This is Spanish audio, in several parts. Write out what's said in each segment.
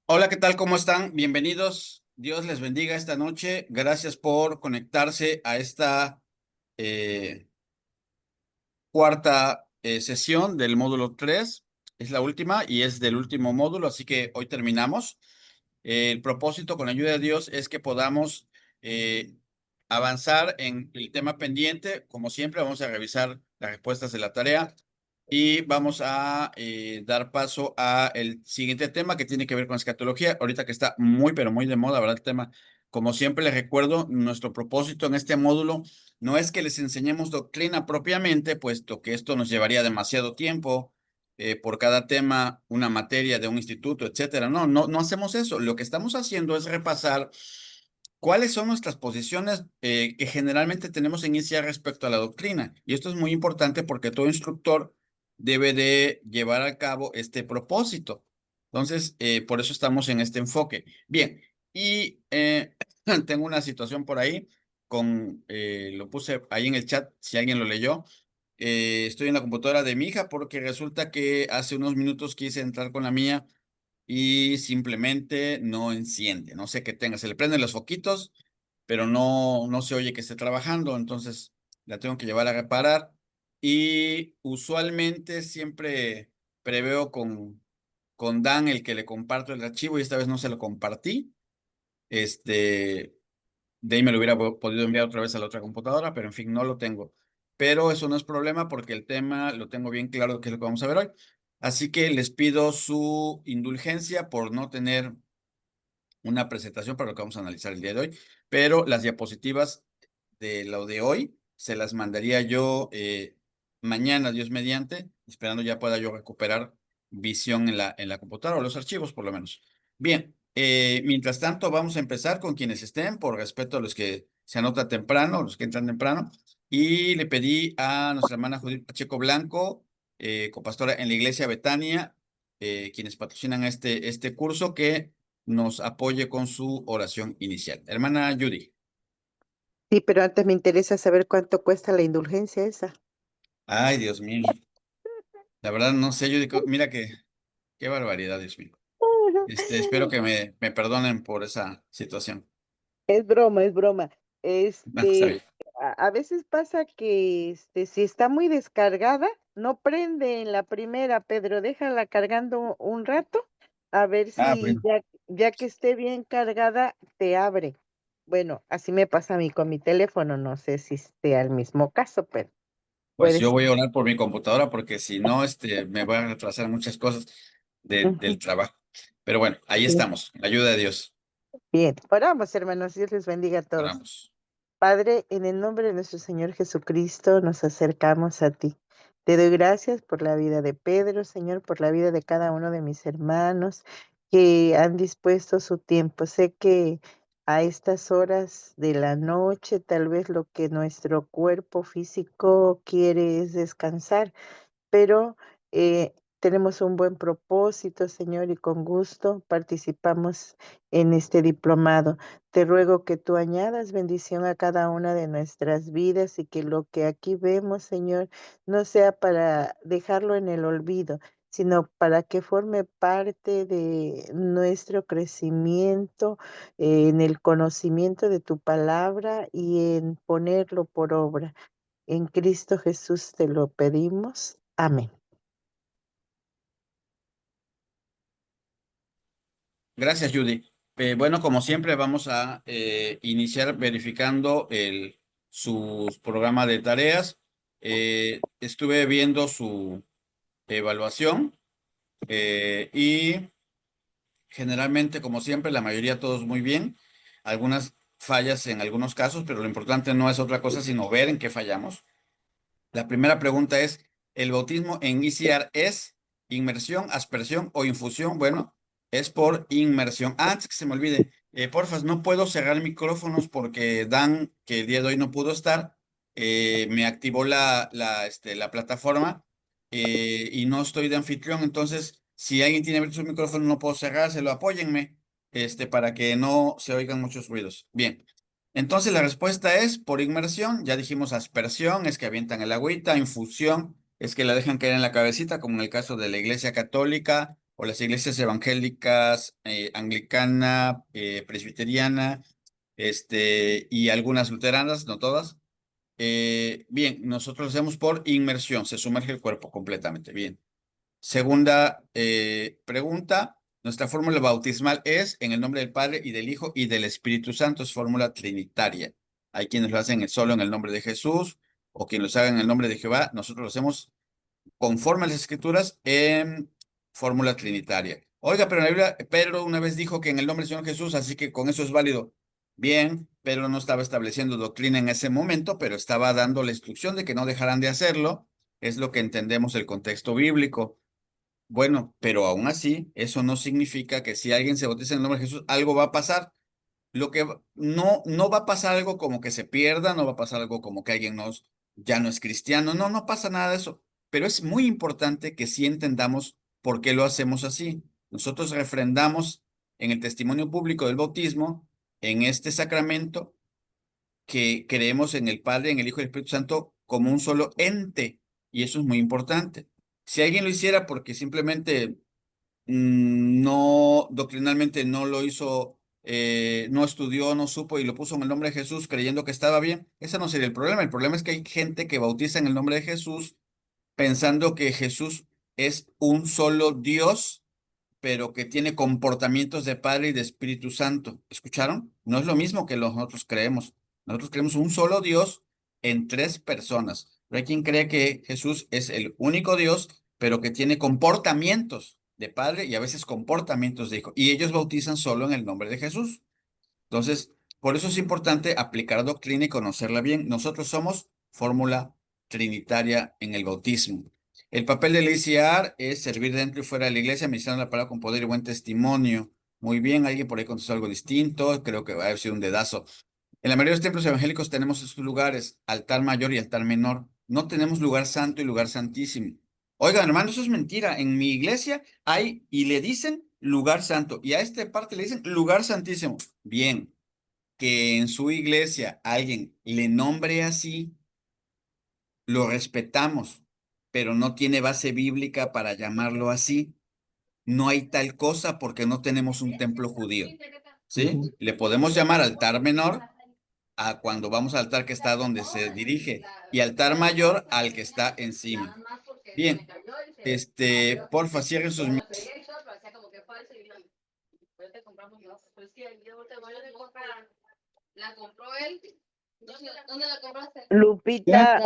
Hola, ¿qué tal? ¿Cómo están? Bienvenidos. Dios les bendiga esta noche. Gracias por conectarse a esta eh, cuarta sesión del módulo 3. Es la última y es del último módulo, así que hoy terminamos. El propósito, con la ayuda de Dios, es que podamos eh, avanzar en el tema pendiente. Como siempre, vamos a revisar las respuestas de la tarea y vamos a dar paso a el siguiente tema que tiene que ver con escatología. Ahorita que está muy, pero muy de moda, ¿verdad? El tema. Como siempre, les recuerdo, nuestro propósito en este módulo no es que les enseñemos doctrina propiamente, puesto que esto nos llevaría demasiado tiempo por cada tema, una materia de un instituto, etcétera. No hacemos eso. Lo que estamos haciendo es repasar cuáles son nuestras posiciones que generalmente tenemos en ICIA respecto a la doctrina. Y esto es muy importante porque todo instructor debe de llevar a cabo este propósito. Entonces, por eso estamos en este enfoque. Bien, y tengo una situación por ahí lo puse ahí en el chat, si alguien lo leyó. Estoy en la computadora de mi hija porque resulta que hace unos minutos quise entrar con la mía y simplemente no enciende. No sé qué tenga. Se le prenden los foquitos, pero no se oye que esté trabajando. Entonces la tengo que llevar a reparar. Y usualmente siempre preveo con Dan el que le comparto el archivo y esta vez no se lo compartí. Este, de ahí me lo hubiera podido enviar otra vez a la otra computadora, pero en fin, no lo tengo. Pero eso no es problema porque el tema lo tengo bien claro de qué es lo que vamos a ver hoy. Así que les pido su indulgencia por no tener una presentación para lo que vamos a analizar el día de hoy, pero las diapositivas de lo de hoy se las mandaría yo mañana, Dios mediante, esperando ya pueda yo recuperar visión en la computadora o los archivos por lo menos. Bien, mientras tanto vamos a empezar con quienes estén, por respeto a los que se anotan temprano, los que entran temprano, y le pedí a nuestra hermana Judith Pacheco Blanco, copastora en la iglesia Betania, quienes patrocinan este curso, que nos apoye con su oración inicial. Hermana Judy. Sí, pero antes me interesa saber cuánto cuesta la indulgencia esa. Ay, Dios mío. La verdad no sé, Judy. Mira qué barbaridad, Dios mío. Espero que me perdonen por esa situación. Es broma, es broma. No, está bien. A veces pasa que si está muy descargada, no prende en la primera, Pedro, déjala cargando un rato, a ver Ah, si bueno. ya que esté bien cargada, te abre. Bueno, así me pasa a mí con mi teléfono, no sé si sea el mismo caso, pero Pues puede yo ser. voy a orar por mi computadora porque si no, me voy a retrasar muchas cosas del Ujú. trabajo. Pero bueno, ahí Sí. estamos. La ayuda de Dios. Bien, oramos, hermanos, Dios les bendiga a todos. Oramos. Padre, en el nombre de nuestro Señor Jesucristo nos acercamos a ti. Te doy gracias por la vida de Pedro, Señor, por la vida de cada uno de mis hermanos que han dispuesto su tiempo. Sé que a estas horas de la noche tal vez lo que nuestro cuerpo físico quiere es descansar, pero tenemos un buen propósito, Señor, y con gusto participamos en este diplomado. Te ruego que tú añadas bendición a cada una de nuestras vidas y que lo que aquí vemos, Señor, no sea para dejarlo en el olvido, sino para que forme parte de nuestro crecimiento en el conocimiento de tu palabra y en ponerlo por obra. En Cristo Jesús te lo pedimos. Amén. Gracias, Judy. Bueno, como siempre, vamos a iniciar verificando su programa de tareas. Estuve viendo su evaluación y generalmente, como siempre, la mayoría todos muy bien. Algunas fallas en algunos casos, pero lo importante no es otra cosa, sino ver en qué fallamos. La primera pregunta es, ¿el bautismo en ICR es inmersión, aspersión o infusión? Bueno, es por inmersión. Antes que se me olvide, porfas, no puedo cerrar micrófonos porque Dan, que el día de hoy no pudo estar, me activó la plataforma y no estoy de anfitrión. Entonces, si alguien tiene abierto su micrófono, no puedo cerrárselo. Apóyenme, para que no se oigan muchos ruidos. Bien. Entonces la respuesta es por inmersión. Ya dijimos aspersión, es que avientan el agüita; infusión es que la dejan caer en la cabecita, como en el caso de la Iglesia Católica o las iglesias evangélicas, anglicana, presbiteriana, y algunas luteranas, no todas. Bien, nosotros lo hacemos por inmersión, se sumerge el cuerpo completamente. Bien. Segunda pregunta, nuestra fórmula bautismal es en el nombre del Padre y del Hijo y del Espíritu Santo, es fórmula trinitaria. Hay quienes lo hacen solo en el nombre de Jesús o quienes lo hagan en el nombre de Jehová. Nosotros lo hacemos conforme a las Escrituras en fórmula trinitaria. Oiga, pero en la Biblia, Pedro una vez dijo que en el nombre del Señor Jesús, así que con eso es válido. Bien, Pedro no estaba estableciendo doctrina en ese momento, pero estaba dando la instrucción de que no dejaran de hacerlo. Es lo que entendemos el contexto bíblico. Bueno, pero aún así, eso no significa que si alguien se bautiza en el nombre de Jesús, algo va a pasar. No va a pasar algo como que se pierda, no va a pasar algo como que alguien ya no es cristiano, no pasa nada de eso. Pero es muy importante que sí entendamos por qué lo hacemos así. Nosotros refrendamos en el testimonio público del bautismo, en este sacramento, que creemos en el Padre, en el Hijo y el Espíritu Santo como un solo ente. Y eso es muy importante. Si alguien lo hiciera porque simplemente no, doctrinalmente no lo hizo, no estudió, no supo y lo puso en el nombre de Jesús creyendo que estaba bien, ese no sería el problema. El problema es que hay gente que bautiza en el nombre de Jesús pensando que Jesús es un solo Dios, pero que tiene comportamientos de Padre y de Espíritu Santo. ¿Escucharon? No es lo mismo que nosotros creemos. Nosotros creemos un solo Dios en tres personas. Pero hay quien cree que Jesús es el único Dios, pero que tiene comportamientos de Padre y a veces comportamientos de Hijo. Y ellos bautizan solo en el nombre de Jesús. Entonces, por eso es importante aplicar doctrina y conocerla bien. Nosotros somos fórmula trinitaria en el bautismo. El papel del ICR es servir dentro y fuera de la iglesia, ministrando la palabra con poder y buen testimonio. Muy bien, alguien por ahí contestó algo distinto, creo que va a haber sido un dedazo. En la mayoría de los templos evangélicos tenemos estos lugares, altar mayor y altar menor. No tenemos lugar santo y lugar santísimo. Oigan, hermano, eso es mentira. En mi iglesia hay, y le dicen lugar santo, y a esta parte le dicen lugar santísimo. Bien, que en su iglesia alguien le nombre así, lo respetamos, pero no tiene base bíblica para llamarlo así. No hay tal cosa porque no tenemos un templo judío. ¿Sí? Ujú. Le podemos llamar altar menor a cuando vamos al altar que está donde se dirige y altar mayor al que está encima. Bien, porfa, cierren sus... Lupita,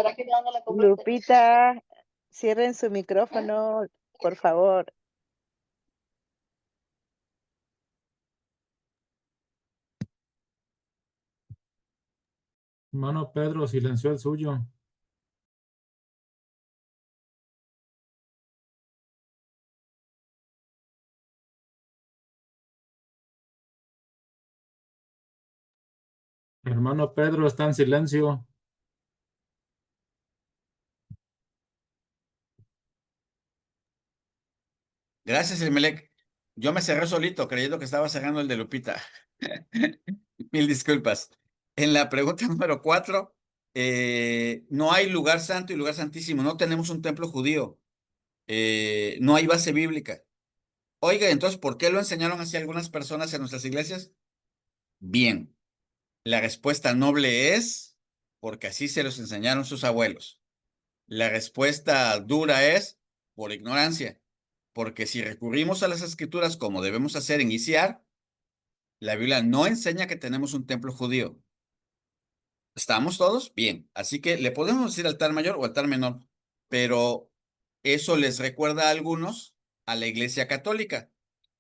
Lupita, cierren su micrófono, por favor. Hermano Pedro silenció el suyo. Hermano Pedro está en silencio. Gracias, Elimelec. Yo me cerré solito creyendo que estaba cerrando el de Lupita. Mil disculpas. En la pregunta número 4, no hay lugar santo y lugar santísimo. No tenemos un templo judío. No hay base bíblica. Oiga, entonces, ¿por qué lo enseñaron así algunas personas en nuestras iglesias? Bien, la respuesta noble es porque así se los enseñaron sus abuelos. La respuesta dura es por ignorancia, porque si recurrimos a las escrituras como debemos hacer en ICIAR, la Biblia no enseña que tenemos un templo judío. ¿Estamos todos? Bien. Así que le podemos decir altar mayor o altar menor, pero eso les recuerda a algunos a la Iglesia Católica,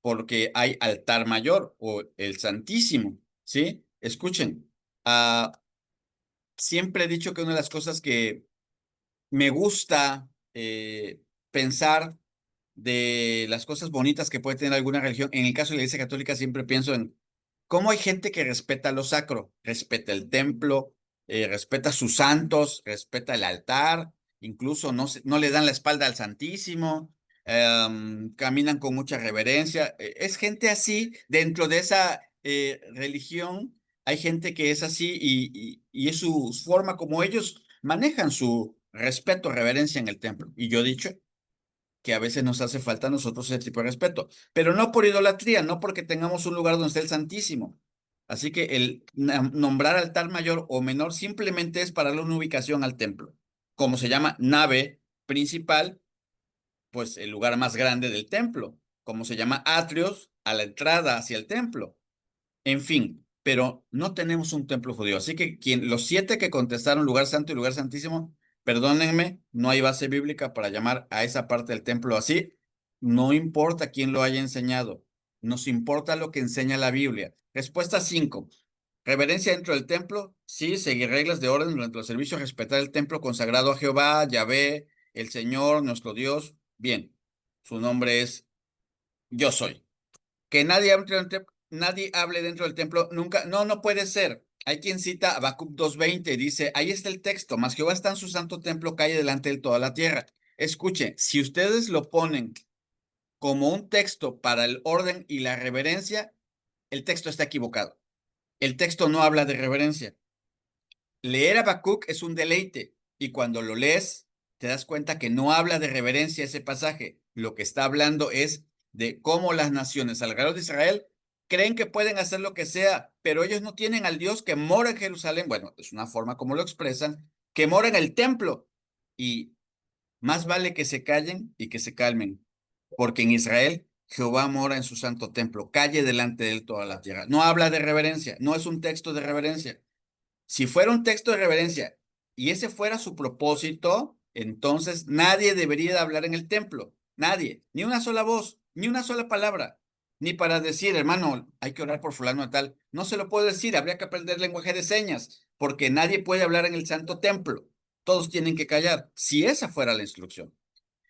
porque hay altar mayor o el Santísimo, ¿sí? Escuchen, siempre he dicho que una de las cosas que me gusta pensar de las cosas bonitas que puede tener alguna religión, en el caso de la Iglesia Católica siempre pienso en cómo hay gente que respeta lo sacro, respeta el templo, respeta sus santos, respeta el altar, incluso no le dan la espalda al Santísimo, caminan con mucha reverencia. Es gente así, dentro de esa religión, hay gente que es así y es su forma como ellos manejan su respeto, reverencia en el templo. Y yo he dicho, que a veces nos hace falta a nosotros ese tipo de respeto, pero no por idolatría, no porque tengamos un lugar donde esté el Santísimo. Así que el nombrar altar mayor o menor simplemente es para darle una ubicación al templo. Como se llama nave principal, pues el lugar más grande del templo. Como se llama atrios, a la entrada hacia el templo. En fin, pero no tenemos un templo judío. Así que los 7 que contestaron lugar santo y lugar santísimo, perdónenme, no hay base bíblica para llamar a esa parte del templo así. No importa quién lo haya enseñado, nos importa lo que enseña la Biblia. Respuesta 5. Reverencia dentro del templo, sí, seguir reglas de orden durante los servicios, respetar el templo consagrado a Jehová, Yahvé, el Señor, nuestro Dios. Bien, su nombre es Yo Soy. Que nadie hable dentro del templo, nunca, no, no puede ser. Hay quien cita Habacuc 2:20, dice, ahí está el texto, mas Jehová está en su santo templo, calle delante de toda la tierra. Escuche, si ustedes lo ponen como un texto para el orden y la reverencia, el texto está equivocado. El texto no habla de reverencia. Leer Habacuc es un deleite y cuando lo lees te das cuenta que no habla de reverencia ese pasaje. Lo que está hablando es de cómo las naciones alrededor de Israel creen que pueden hacer lo que sea, pero ellos no tienen al Dios que mora en Jerusalén. Bueno, es una forma como lo expresan, que mora en el templo. Y más vale que se callen y que se calmen, porque en Israel Jehová mora en su santo templo, calle delante de él toda la tierra. No habla de reverencia, no es un texto de reverencia. Si fuera un texto de reverencia y ese fuera su propósito, entonces nadie debería de hablar en el templo. Nadie. Ni una sola voz, ni una sola palabra. Ni para decir, hermano, hay que orar por fulano de tal. No se lo puedo decir, habría que aprender lenguaje de señas, porque nadie puede hablar en el santo templo. Todos tienen que callar, si esa fuera la instrucción.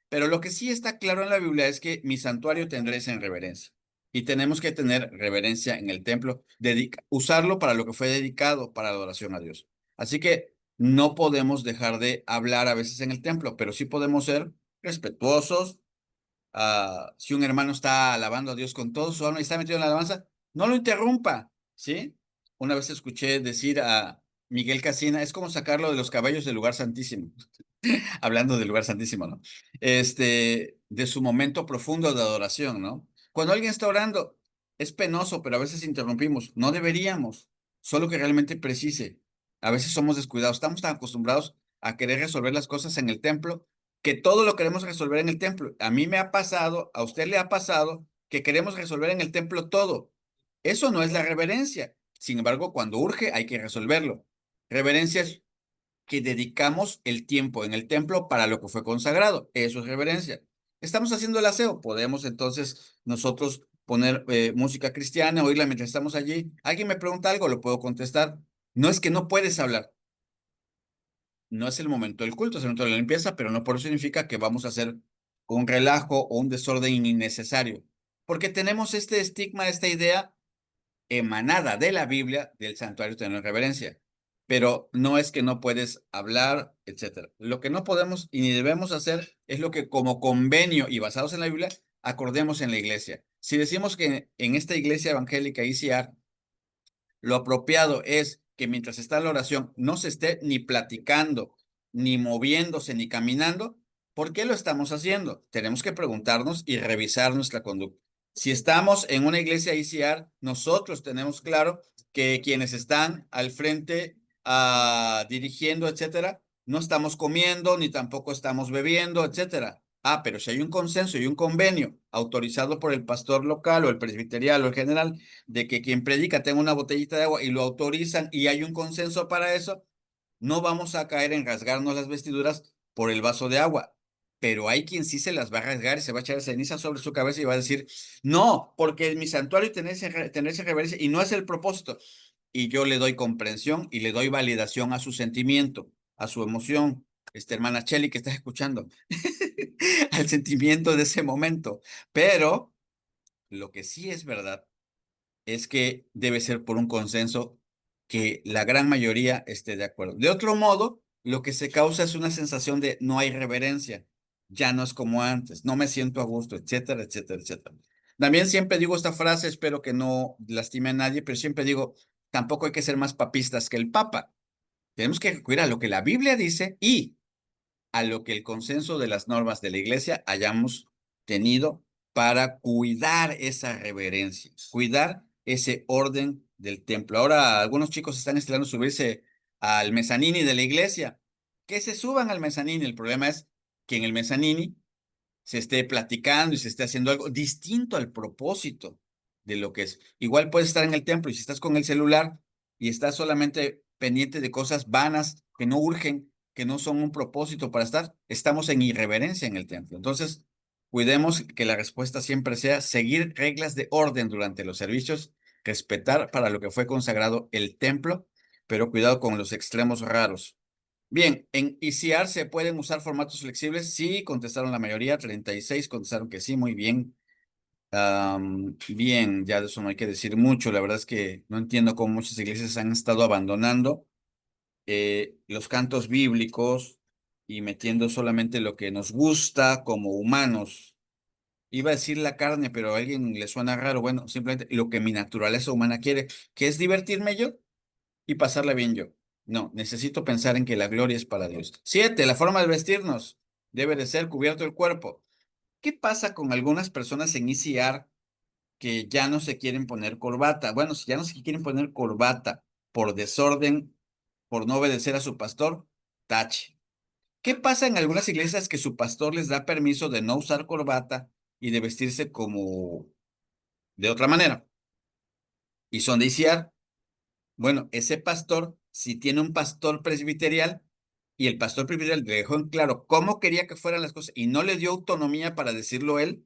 Pero lo que sí está claro en la Biblia es que mi santuario tendréis en reverencia. Y tenemos que tener reverencia en el templo, usarlo para lo que fue dedicado, para la adoración a Dios. Así que no podemos dejar de hablar a veces en el templo, pero sí podemos ser respetuosos. Si un hermano está alabando a Dios con todo su alma y está metido en la alabanza, no lo interrumpa, ¿sí? Una vez escuché decir a Miguel Casina, es como sacarlo de los caballos del lugar santísimo. Hablando del lugar santísimo, ¿no? De su momento profundo de adoración, ¿no? Cuando alguien está orando, es penoso, pero a veces interrumpimos. No deberíamos, solo que realmente precise. A veces somos descuidados, estamos tan acostumbrados a querer resolver las cosas en el templo que todo lo queremos resolver en el templo. A mí me ha pasado, a usted le ha pasado que queremos resolver en el templo todo. Eso no es la reverencia. Sin embargo, cuando urge, hay que resolverlo. Reverencia es que dedicamos el tiempo en el templo para lo que fue consagrado. Eso es reverencia. Estamos haciendo el aseo. Podemos entonces nosotros poner música cristiana, oírla mientras estamos allí. Alguien me pregunta algo, lo puedo contestar. No es que no puedes hablar. No es el momento del culto, es el momento de la limpieza, pero no por eso significa que vamos a hacer un relajo o un desorden innecesario. Porque tenemos este estigma, esta idea emanada de la Biblia del santuario tener reverencia. Pero no es que no puedes hablar, etcétera. Lo que no podemos y ni debemos hacer es lo que como convenio y basados en la Biblia acordemos en la iglesia. Si decimos que en esta iglesia evangélica ICR lo apropiado es que mientras está la oración no se esté ni platicando, ni moviéndose, ni caminando. ¿Por qué lo estamos haciendo? Tenemos que preguntarnos y revisar nuestra conducta. Si estamos en una iglesia ICR, nosotros tenemos claro que quienes están al frente dirigiendo, etcétera, no estamos comiendo ni tampoco estamos bebiendo, etcétera. Pero si hay un consenso y un convenio autorizado por el pastor local o el presbiterial o el general de que quien predica tenga una botellita de agua y lo autorizan y hay un consenso para eso, no vamos a caer en rasgarnos las vestiduras por el vaso de agua. Pero hay quien sí se las va a rasgar y se va a echar ceniza sobre su cabeza y va a decir, no, porque en mi santuario tenerse reverencia y no es el propósito. Y yo le doy comprensión y le doy validación a su sentimiento, a su emoción. Hermana Cheli que estás escuchando, al sentimiento de ese momento. Pero lo que sí es verdad es que debe ser por un consenso que la gran mayoría esté de acuerdo. De otro modo, lo que se causa es una sensación de no hay reverencia, ya no es como antes, no me siento a gusto, etcétera, etcétera, etcétera. También siempre digo esta frase, espero que no lastime a nadie, pero siempre digo, tampoco hay que ser más papistas que el Papa. Tenemos que recurrir a lo que la Biblia dice y a lo que el consenso de las normas de la iglesia hayamos tenido para cuidar esa reverencia, cuidar ese orden del templo. Ahora algunos chicos están estilando subirse al mezanini de la iglesia. Que se suban al mezanini. El problema es que en el mezanini se esté platicando y se esté haciendo algo distinto al propósito de lo que es. Igual puedes estar en el templo y si estás con el celular y estás solamente pendiente de cosas vanas que no urgen, que no son un propósito para estar, estamos en irreverencia en el templo. Entonces, cuidemos que la respuesta siempre sea seguir reglas de orden durante los servicios, respetar para lo que fue consagrado el templo, pero cuidado con los extremos raros. Bien, en ICR se pueden usar formatos flexibles. Sí, contestaron la mayoría, 36 contestaron que sí, muy bien. Bien, ya de eso no hay que decir mucho. La verdad es que no entiendo cómo muchas iglesias han estado abandonando los cantos bíblicos y metiendo solamente lo que nos gusta como humanos. Iba a decir la carne, pero a alguien le suena raro. Bueno, simplemente lo que mi naturaleza humana quiere, que es divertirme yo y pasarla bien yo. No, necesito pensar en que la gloria es para Dios. 7, la forma de vestirnos debe de ser cubierto el cuerpo. ¿Qué pasa con algunas personas en ICR que ya no se quieren poner corbata? Bueno, si ya no se quieren poner corbata por desorden, por no obedecer a su pastor, tache. ¿Qué pasa en algunas iglesias que su pastor les da permiso de no usar corbata y de vestirse como de otra manera? Y son de ICR. Bueno, ese pastor, si tiene un pastor presbiterial y el pastor presbiterial le dejó en claro cómo quería que fueran las cosas y no le dio autonomía para decirlo él,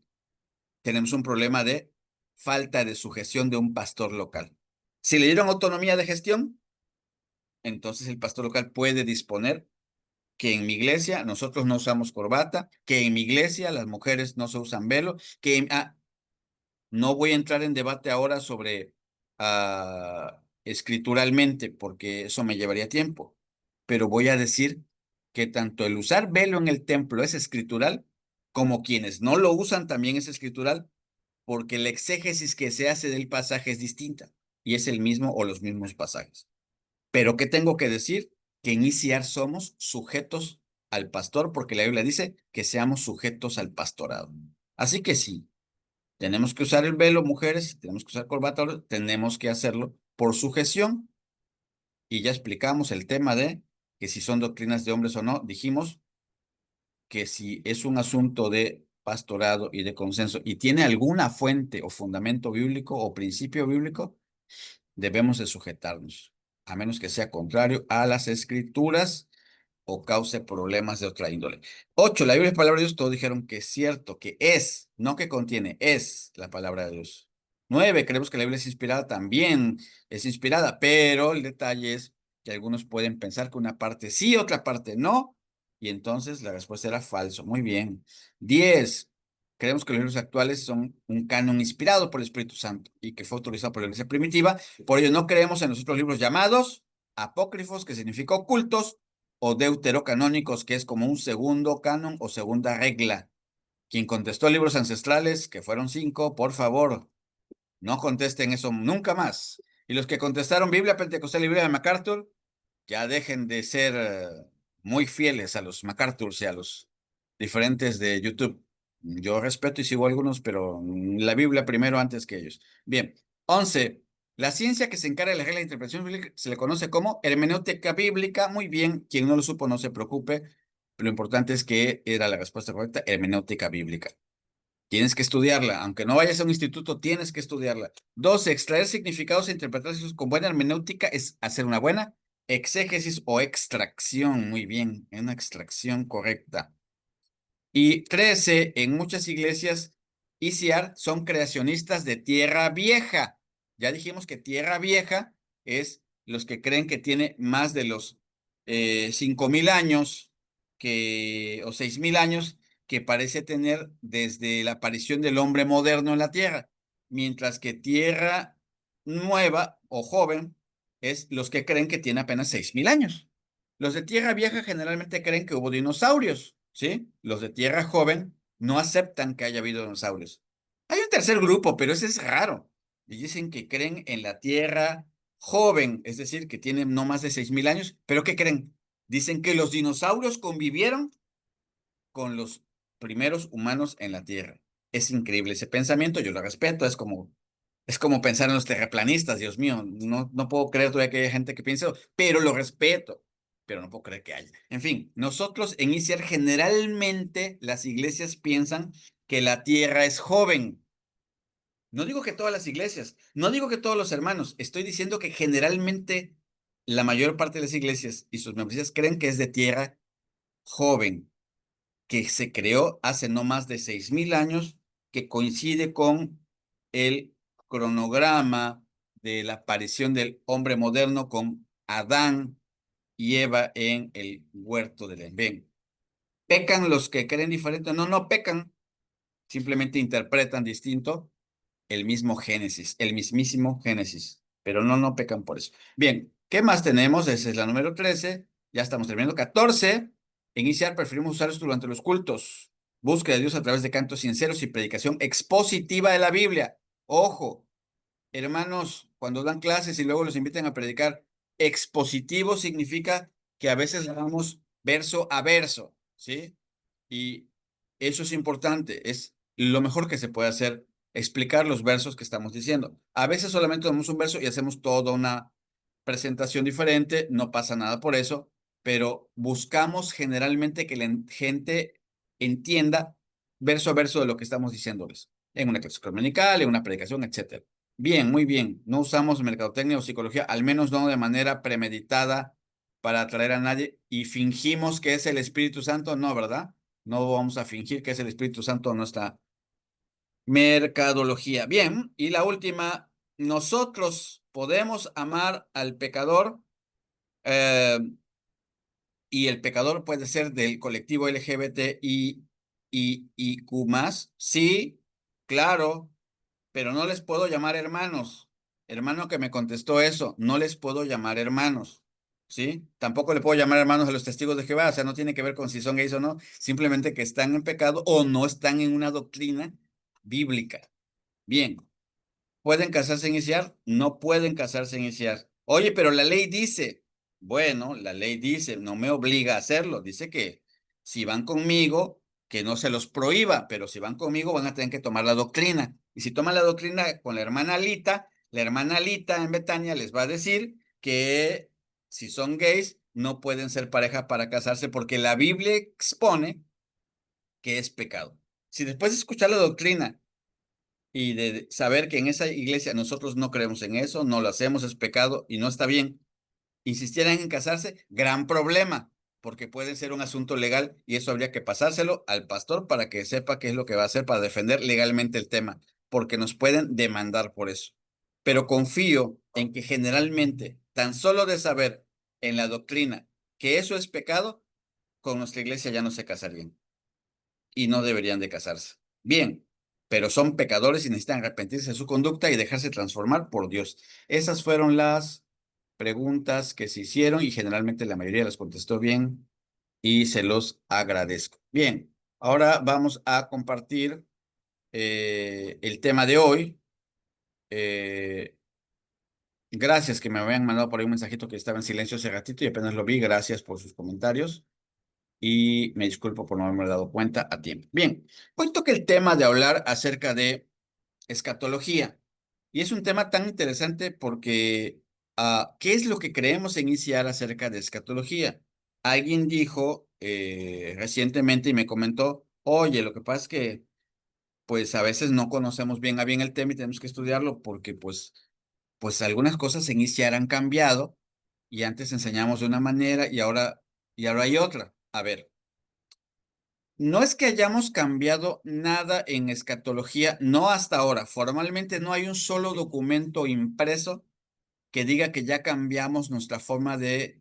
tenemos un problema de falta de sujeción de un pastor local. Si le dieron autonomía de gestión, entonces el pastor local puede disponer que en mi iglesia nosotros no usamos corbata, que en mi iglesia las mujeres no se usan velo, no voy a entrar en debate ahora sobre escrituralmente, porque eso me llevaría tiempo, pero voy a decir que tanto el usar velo en el templo es escritural, como quienes no lo usan también es escritural, porque la exégesis que se hace del pasaje es distinta y es el mismo o los mismos pasajes. Pero ¿qué tengo que decir? Que en ICR somos sujetos al pastor, porque la Biblia dice que seamos sujetos al pastorado. Así que sí. Tenemos que usar el velo, mujeres, tenemos que usar corbata, tenemos que hacerlo por sujeción. Y ya explicamos el tema de que si son doctrinas de hombres o no, dijimos que si es un asunto de pastorado y de consenso y tiene alguna fuente o fundamento bíblico o principio bíblico, debemos de sujetarnos, a menos que sea contrario a las escrituras o cause problemas de otra índole. 8, la Biblia es palabra de Dios. Todos dijeron que es cierto, que es, no que contiene, es la palabra de Dios. 9, creemos que la Biblia es inspirada, también es inspirada, pero el detalle es que algunos pueden pensar que una parte sí, otra parte no, y entonces la respuesta era falso. Muy bien. 10, creemos que los libros actuales son un canon inspirado por el Espíritu Santo y que fue autorizado por la Iglesia primitiva. Por ello no creemos en los otros libros llamados apócrifos, que significa ocultos, o deuterocanónicos, que es como un segundo canon o segunda regla. Quien contestó libros ancestrales, que fueron 5, por favor, no contesten eso nunca más. Y los que contestaron Biblia Pentecostal y Biblia de MacArthur, ya dejen de ser muy fieles a los MacArthurs y a los diferentes de YouTube. Yo respeto y sigo algunos, pero la Biblia primero antes que ellos. Bien, 11. La ciencia que se encarga de la regla de interpretación bíblica se le conoce como hermenéutica bíblica. Muy bien, quien no lo supo no se preocupe. Lo importante es que era la respuesta correcta, hermenéutica bíblica. Tienes que estudiarla, aunque no vayas a un instituto, tienes que estudiarla. 12, extraer significados e interpretarlos con buena hermenéutica es hacer una buena exégesis o extracción. Muy bien, una extracción correcta. Y 13, en muchas iglesias ICR son creacionistas de tierra vieja. Ya dijimos que tierra vieja es los que creen que tiene más de los 5,000 años o 6,000 años que parece tener desde la aparición del hombre moderno en la tierra. Mientras que tierra nueva o joven es los que creen que tiene apenas 6,000 años. Los de tierra vieja generalmente creen que hubo dinosaurios, ¿sí? Los de tierra joven no aceptan que haya habido dinosaurios. Hay un tercer grupo, pero ese es raro. Y dicen que creen en la tierra joven, es decir, que tiene no más de 6,000 años, pero ¿qué creen? Dicen que los dinosaurios convivieron con los primeros humanos en la Tierra. Es increíble ese pensamiento, yo lo respeto, es como pensar en los terraplanistas, Dios mío, no puedo creer todavía que haya gente que piense eso, pero lo respeto, pero no puedo creer que haya. En fin, nosotros en ICER generalmente las iglesias piensan que la Tierra es joven. No digo que todas las iglesias, no digo que todos los hermanos, estoy diciendo que generalmente la mayor parte de las iglesias y sus membresías creen que es de tierra joven, que se creó hace no más de 6,000 años, que coincide con el cronograma de la aparición del hombre moderno con Adán y Eva en el huerto del Edén. ¿Pecan los que creen diferente? No, no pecan, simplemente interpretan distinto el mismo Génesis, el mismísimo Génesis, pero no pecan por eso. Bien, ¿qué más tenemos? Esa es la número 13, ya estamos terminando. 14, iniciar, preferimos usar esto durante los cultos. Búsqueda de Dios a través de cantos sinceros y predicación expositiva de la Biblia. Ojo, hermanos, cuando dan clases y luego los invitan a predicar, expositivo significa que a veces damos verso a verso, ¿sí? Y eso es importante, es lo mejor que se puede hacer, explicar los versos que estamos diciendo. A veces solamente damos un verso y hacemos toda una presentación diferente, no pasa nada por eso, pero buscamos generalmente que la gente entienda verso a verso de lo que estamos diciéndoles, en una clase dominical, en una predicación, etcétera. Bien, muy bien. No usamos mercadotecnia o psicología, al menos no de manera premeditada para atraer a nadie y fingimos que es el Espíritu Santo, no, ¿verdad? No vamos a fingir que es el Espíritu Santo nuestra mercadología. Bien, y la última, nosotros podemos amar al pecador y el pecador puede ser del colectivo LGBT y Q+. Sí, claro, pero no les puedo llamar hermanos. Hermano que me contestó eso, no les puedo llamar hermanos, ¿sí? Tampoco le puedo llamar hermanos a los testigos de Jehová, o sea, no tiene que ver con si son gays o no, simplemente que están en pecado o no están en una doctrina bíblica. Bien, ¿pueden casarse e iniciar? No pueden casarse e iniciar. Oye, pero la ley dice, bueno, la ley dice, no me obliga a hacerlo. Dice que si van conmigo, que no se los prohíba, pero si van conmigo van a tener que tomar la doctrina. Y si toman la doctrina con la hermana Alita en Betania les va a decir que si son gays, no pueden ser pareja para casarse porque la Biblia expone que es pecado. Si después de escuchar la doctrina y de saber que en esa iglesia nosotros no creemos en eso, no lo hacemos, es pecado y no está bien, insistieran en casarse, gran problema, porque puede ser un asunto legal y eso habría que pasárselo al pastor para que sepa qué es lo que va a hacer para defender legalmente el tema, porque nos pueden demandar por eso. Pero confío en que generalmente, tan solo de saber en la doctrina que eso es pecado, con nuestra iglesia ya no se casarían y no deberían de casarse. Bien, pero son pecadores y necesitan arrepentirse de su conducta y dejarse transformar por Dios. Esas fueron las preguntas que se hicieron y generalmente la mayoría las contestó bien y se los agradezco. Bien, ahora vamos a compartir el tema de hoy. Gracias que me habían mandado por ahí un mensajito que estaba en silencio hace ratito y apenas lo vi. Gracias por sus comentarios y me disculpo por no haberme dado cuenta a tiempo. Bien, hoy toca el tema de hablar acerca de escatología. Y es un tema tan interesante porque, ¿qué es lo que creemos iniciar acerca de escatología? Alguien dijo recientemente y me comentó, oye, lo que pasa es que, pues a veces no conocemos bien a bien el tema y tenemos que estudiarlo porque, pues algunas cosas en iniciar han cambiado y antes enseñamos de una manera y ahora hay otra. A ver. No es que hayamos cambiado nada en escatología, no hasta ahora. Formalmente no hay un solo documento impreso que diga que ya cambiamos nuestra forma eh,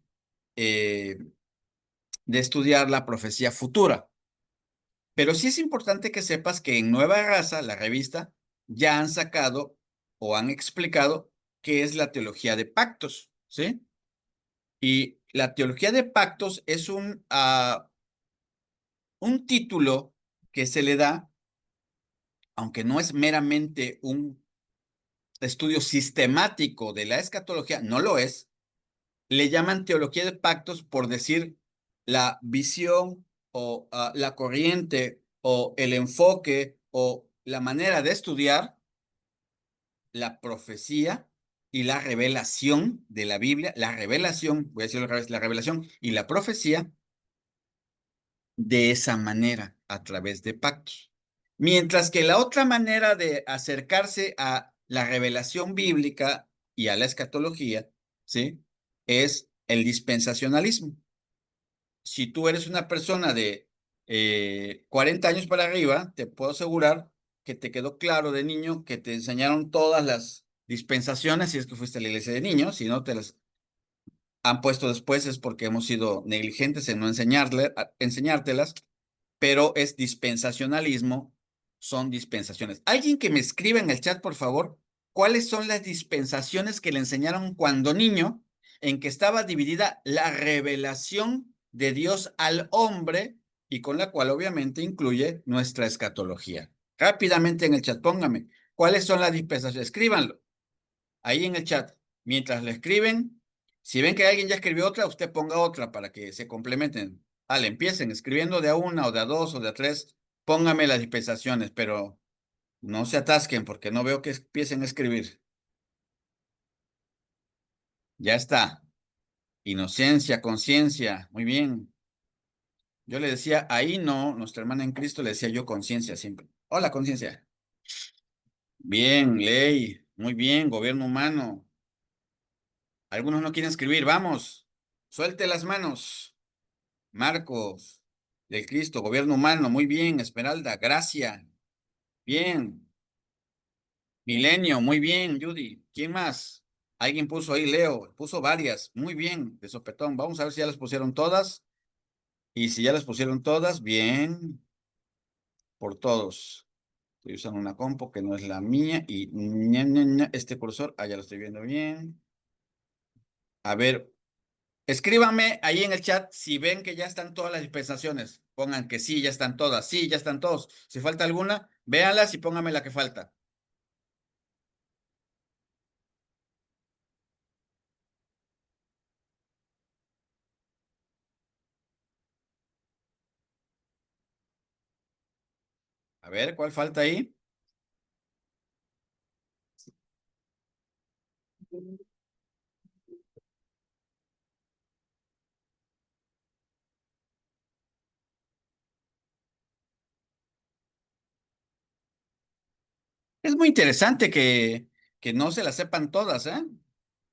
de estudiar la profecía futura. Pero sí es importante que sepas que en Nueva Raza, la revista, ya han sacado o han explicado qué es la teología de pactos, ¿sí? Y la teología de pactos es un título que se le da, aunque no es meramente un estudio sistemático de la escatología, no lo es, le llaman teología de pactos por decir la visión o la corriente o el enfoque o la manera de estudiar la profecía y la revelación de la Biblia, la revelación, voy a decirlo al revés, la revelación y la profecía de esa manera, a través de pactos. Mientras que la otra manera de acercarse a la revelación bíblica y a la escatología, ¿sí? Es el dispensacionalismo. Si tú eres una persona de 40 años para arriba, te puedo asegurar que te quedó claro de niño que te enseñaron todas las dispensaciones, si es que fuiste a la iglesia de niños, si no te las han puesto después es porque hemos sido negligentes en no enseñártelas, pero es dispensacionalismo, son dispensaciones. Alguien que me escriba en el chat, por favor, ¿cuáles son las dispensaciones que le enseñaron cuando niño, en que estaba dividida la revelación de Dios al hombre y con la cual obviamente incluye nuestra escatología? Rápidamente en el chat, póngame, ¿cuáles son las dispensaciones? Escríbanlo ahí en el chat. Mientras le escriben, si ven que alguien ya escribió otra, usted ponga otra para que se complementen. Vale, empiecen escribiendo de a una o de a dos o de a tres. Póngame las dispensaciones, pero no se atasquen porque no veo que empiecen a escribir. Ya está. Inocencia, conciencia. Muy bien. Yo le decía, ahí no, nuestra hermana en Cristo le decía yo conciencia siempre. Hola, conciencia. Bien, ley. Muy bien, gobierno humano. Algunos no quieren escribir. Vamos. Suelte las manos. Marcos, del Cristo, gobierno humano, muy bien. Esmeralda, gracia, bien. Milenio, muy bien. Judy, ¿quién más? Alguien puso ahí, Leo, puso varias, muy bien, de sopetón. Vamos a ver si ya las pusieron todas. Y si ya las pusieron todas, bien, por todos. Estoy usando una compo que no es la mía y este cursor, ya lo estoy viendo bien. A ver, escríbanme ahí en el chat si ven que ya están todas las dispensaciones. Pongan que sí, ya están todas. Sí, ya están todos. Si falta alguna, véanlas y pónganme la que falta. A ver, ¿cuál falta ahí? Es muy interesante que no se las sepan todas, ¿eh?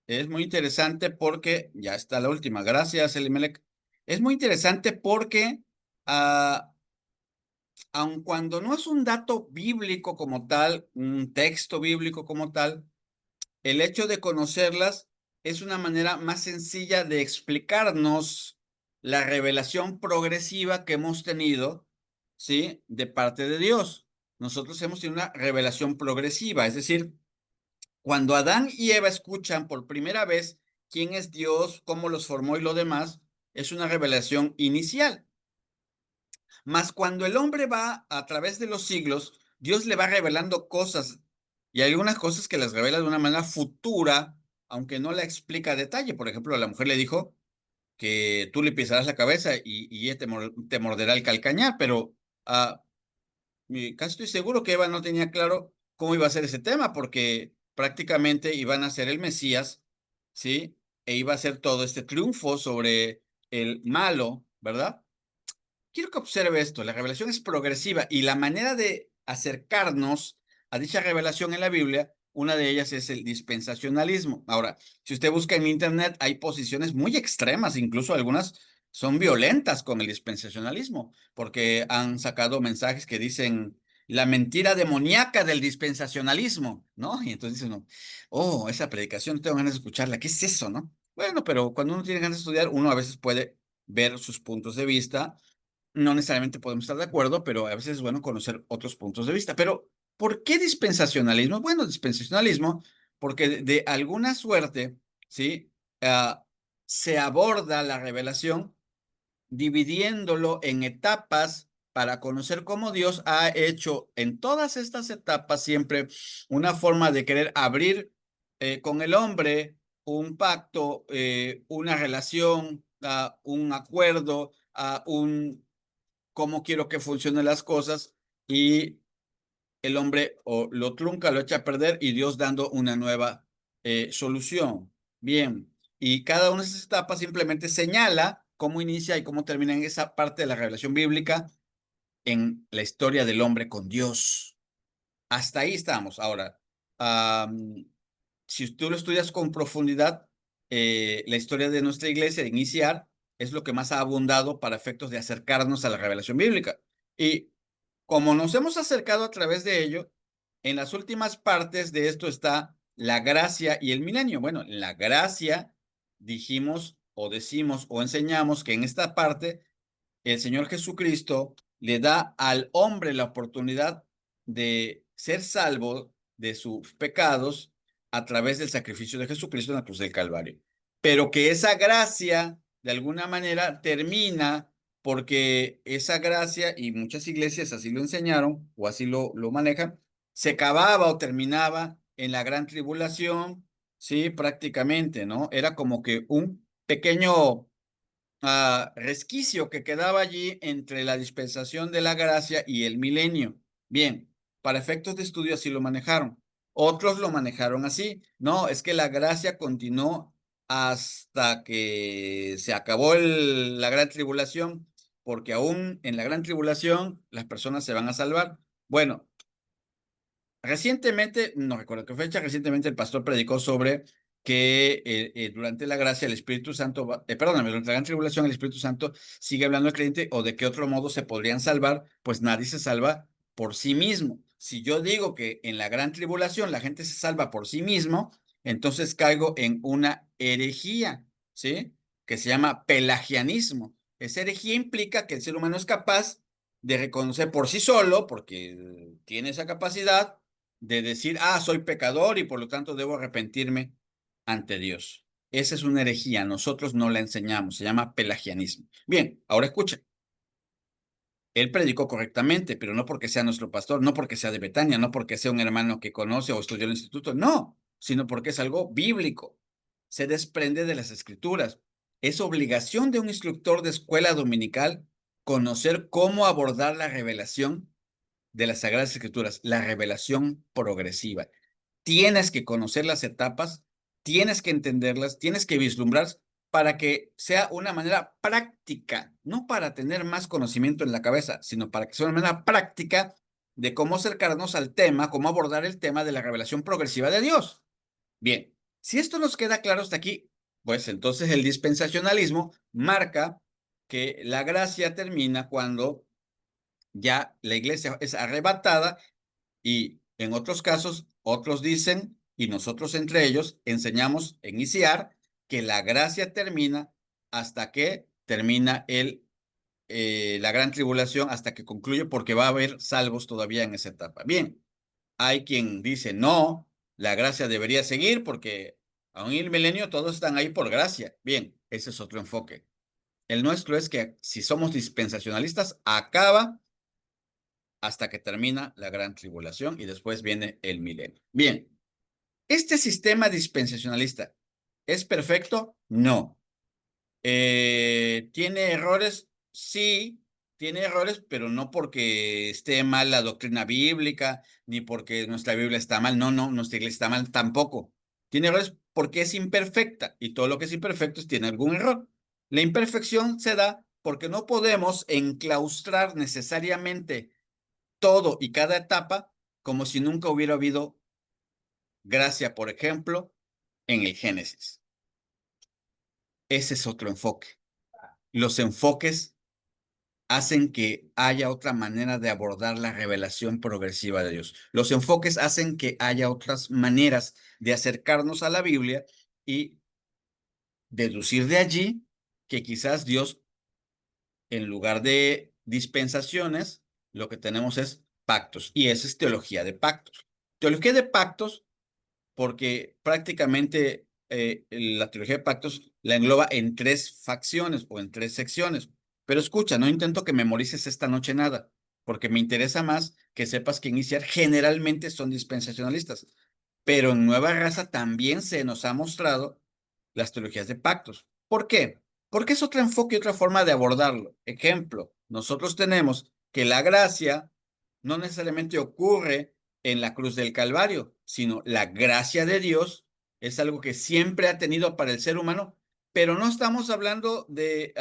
Es muy interesante porque, ya está la última, gracias, Elimelech. Es muy interesante porque, ah, aun cuando no es un dato bíblico como tal, un texto bíblico como tal, el hecho de conocerlas es una manera más sencilla de explicarnos la revelación progresiva que hemos tenido, ¿sí? De parte de Dios. Nosotros hemos tenido una revelación progresiva, es decir, cuando Adán y Eva escuchan por primera vez quién es Dios, cómo los formó y lo demás, es una revelación inicial. Mas cuando el hombre va a través de los siglos, Dios le va revelando cosas y hay algunas cosas que las revela de una manera futura, aunque no la explica a detalle. Por ejemplo, la mujer le dijo que tú le pisarás la cabeza y ella te morderá el calcañar, pero casi estoy seguro que Eva no tenía claro cómo iba a ser ese tema, porque prácticamente iban a ser el Mesías, ¿sí? E iba a ser todo este triunfo sobre el malo, ¿verdad? Quiero que observe esto, la revelación es progresiva y la manera de acercarnos a dicha revelación en la Biblia, una de ellas es el dispensacionalismo. Ahora, si usted busca en internet, hay posiciones muy extremas, incluso algunas son violentas con el dispensacionalismo, porque han sacado mensajes que dicen la mentira demoníaca del dispensacionalismo, ¿no? Y entonces dice uno, oh, esa predicación, tengo ganas de escucharla, ¿qué es eso, no? Bueno, pero cuando uno tiene ganas de estudiar, uno a veces puede ver sus puntos de vista. No necesariamente podemos estar de acuerdo, pero a veces es bueno conocer otros puntos de vista. Pero, ¿por qué dispensacionalismo? Bueno, dispensacionalismo, porque de alguna suerte, ¿sí? Se aborda la revelación dividiéndolo en etapas para conocer cómo Dios ha hecho en todas estas etapas siempre una forma de querer abrir con el hombre un pacto, una relación, un acuerdo, un cómo quiero que funcionen las cosas y el hombre o lo trunca, lo echa a perder y Dios dando una nueva solución. Bien, y cada una de esas etapas simplemente señala cómo inicia y cómo termina en esa parte de la revelación bíblica en la historia del hombre con Dios. Hasta ahí estamos. Ahora, si tú lo estudias con profundidad, la historia de nuestra iglesia, de iniciar, es lo que más ha abundado para efectos de acercarnos a la revelación bíblica. Y como nos hemos acercado a través de ello, en las últimas partes de esto está la gracia y el milenio. Bueno, en la gracia dijimos o decimos o enseñamos que en esta parte el Señor Jesucristo le da al hombre la oportunidad de ser salvo de sus pecados a través del sacrificio de Jesucristo en la cruz del Calvario. Pero que esa gracia, de alguna manera, termina porque esa gracia, y muchas iglesias así lo enseñaron o así lo manejan, se acababa o terminaba en la gran tribulación, sí, prácticamente, ¿no? Era como que un pequeño resquicio que quedaba allí entre la dispensación de la gracia y el milenio. Bien, para efectos de estudio así lo manejaron. Otros lo manejaron así. No, es que la gracia continuó hasta que se acabó la gran tribulación, porque aún en la gran tribulación las personas se van a salvar. Bueno, recientemente, no recuerdo qué fecha, recientemente el pastor predicó sobre que durante la gracia el Espíritu Santo, perdóname, durante la gran tribulación el Espíritu Santo sigue hablando al creyente o de qué otro modo se podrían salvar, pues nadie se salva por sí mismo. Si yo digo que en la gran tribulación la gente se salva por sí mismo, entonces caigo en una herejía, ¿sí? Que se llama pelagianismo. Esa herejía implica que el ser humano es capaz de reconocer por sí solo, porque tiene esa capacidad, de decir, soy pecador y por lo tanto debo arrepentirme ante Dios. Esa es una herejía, nosotros no la enseñamos, se llama pelagianismo. Bien, ahora escucha. Él predicó correctamente, pero no porque sea nuestro pastor, no porque sea de Betania, no porque sea un hermano que conoce o estudió en el instituto, no, sino porque es algo bíblico. Se desprende de las escrituras. Es obligación de un instructor de escuela dominical conocer cómo abordar la revelación de las Sagradas Escrituras, la revelación progresiva. Tienes que conocer las etapas, tienes que entenderlas, tienes que vislumbrar para que sea una manera práctica, no para tener más conocimiento en la cabeza, sino para que sea una manera práctica de cómo acercarnos al tema, cómo abordar el tema de la revelación progresiva de Dios. Bien, si esto nos queda claro hasta aquí, pues entonces el dispensacionalismo marca que la gracia termina cuando ya la iglesia es arrebatada y en otros casos, otros dicen, y nosotros entre ellos enseñamos en iniciar que la gracia termina hasta que termina la gran tribulación, hasta que concluye, porque va a haber salvos todavía en esa etapa. Bien, hay quien dice, no, la gracia debería seguir porque aún en el milenio todos están ahí por gracia. Bien, ese es otro enfoque. El nuestro es que si somos dispensacionalistas, acaba hasta que termina la gran tribulación y después viene el milenio. Bien, ¿este sistema dispensacionalista es perfecto? No. ¿Tiene errores? Sí, tiene errores, pero no porque esté mal la doctrina bíblica, ni porque nuestra Biblia está mal. No, no, nuestra iglesia está mal tampoco. Tiene errores porque es imperfecta y todo lo que es imperfecto tiene algún error. La imperfección se da porque no podemos enclaustrar necesariamente todo y cada etapa como si nunca hubiera habido gracia, por ejemplo, en el Génesis. Ese es otro enfoque. Los enfoques hacen que haya otra manera de abordar la revelación progresiva de Dios. Los enfoques hacen que haya otras maneras de acercarnos a la Biblia y deducir de allí que quizás Dios, en lugar de dispensaciones, lo que tenemos es pactos. Y esa es teología de pactos. Teología de pactos porque prácticamente la teología de pactos la engloba en tres facciones o en tres secciones. Pero escucha, no intento que memorices esta noche nada, porque me interesa más que sepas que iniciar generalmente son dispensacionalistas. Pero en Nueva Raza también se nos ha mostrado las teologías de pactos. ¿Por qué? Porque es otro enfoque y otra forma de abordarlo. Ejemplo, Nosotros tenemos que la gracia no necesariamente ocurre en la cruz del Calvario, sino la gracia de Dios es algo que siempre ha tenido para el ser humano, pero no estamos hablando del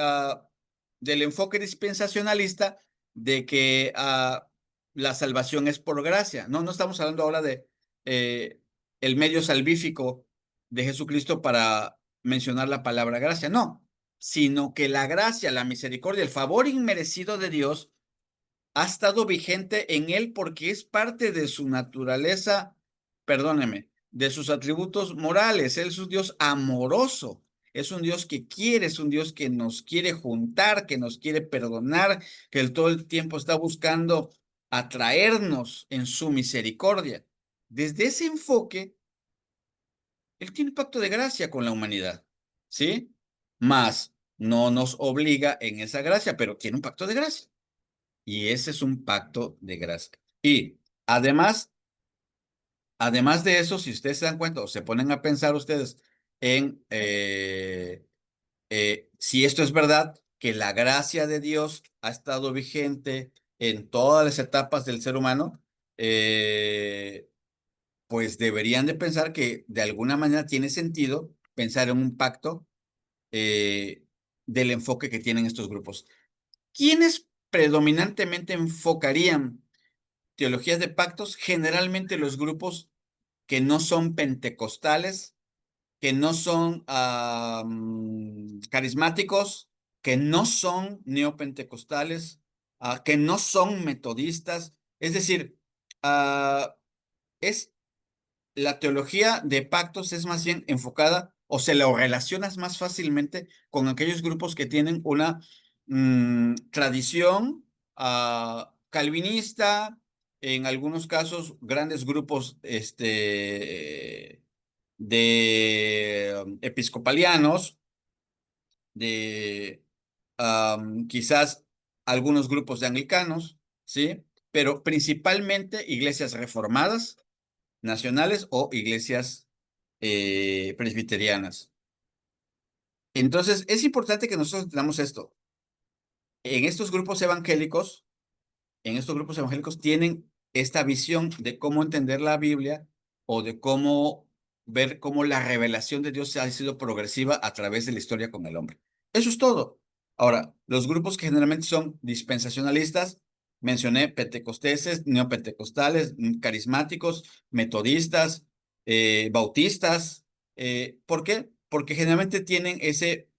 enfoque dispensacionalista de que la salvación es por gracia. No, no estamos hablando ahora de el medio salvífico de Jesucristo para mencionar la palabra gracia, no, sino que la gracia, la misericordia, el favor inmerecido de Dios ha estado vigente en él porque es parte de su naturaleza, perdóneme, de sus atributos morales. Él es un Dios amoroso, es un Dios que quiere, es un Dios que nos quiere juntar, que nos quiere perdonar, que todo el tiempo está buscando atraernos en su misericordia. Desde ese enfoque, él tiene un pacto de gracia con la humanidad, ¿sí? Mas no nos obliga en esa gracia, pero tiene un pacto de gracia. Y ese es un pacto de gracia. Y además, además de eso, si ustedes se dan cuenta o se ponen a pensar ustedes en si esto es verdad, que la gracia de Dios ha estado vigente en todas las etapas del ser humano, pues deberían de pensar que de alguna manera tiene sentido pensar en un pacto del enfoque que tienen estos grupos. ¿Quiénes predominantemente enfocarían teologías de pactos? Generalmente los grupos que no son pentecostales, que no son carismáticos, que no son neopentecostales, que no son metodistas. Es decir, es la teología de pactos es más bien enfocada o se lo relacionas más fácilmente con aquellos grupos que tienen una tradición calvinista, en algunos casos grandes grupos de episcopalianos, de quizás algunos grupos de anglicanos, ¿sí? Pero principalmente iglesias reformadas nacionales o iglesias presbiterianas. Entonces, es importante que nosotros entendamos esto. En estos grupos evangélicos, en estos grupos evangélicos tienen esta visión de cómo entender la Biblia o de cómo ver cómo la revelación de Dios ha sido progresiva a través de la historia con el hombre. Eso es todo. Ahora, los grupos que generalmente son dispensacionalistas, mencioné pentecosteses, neopentecostales, carismáticos, metodistas, bautistas. ¿Por qué? Porque generalmente tienen ese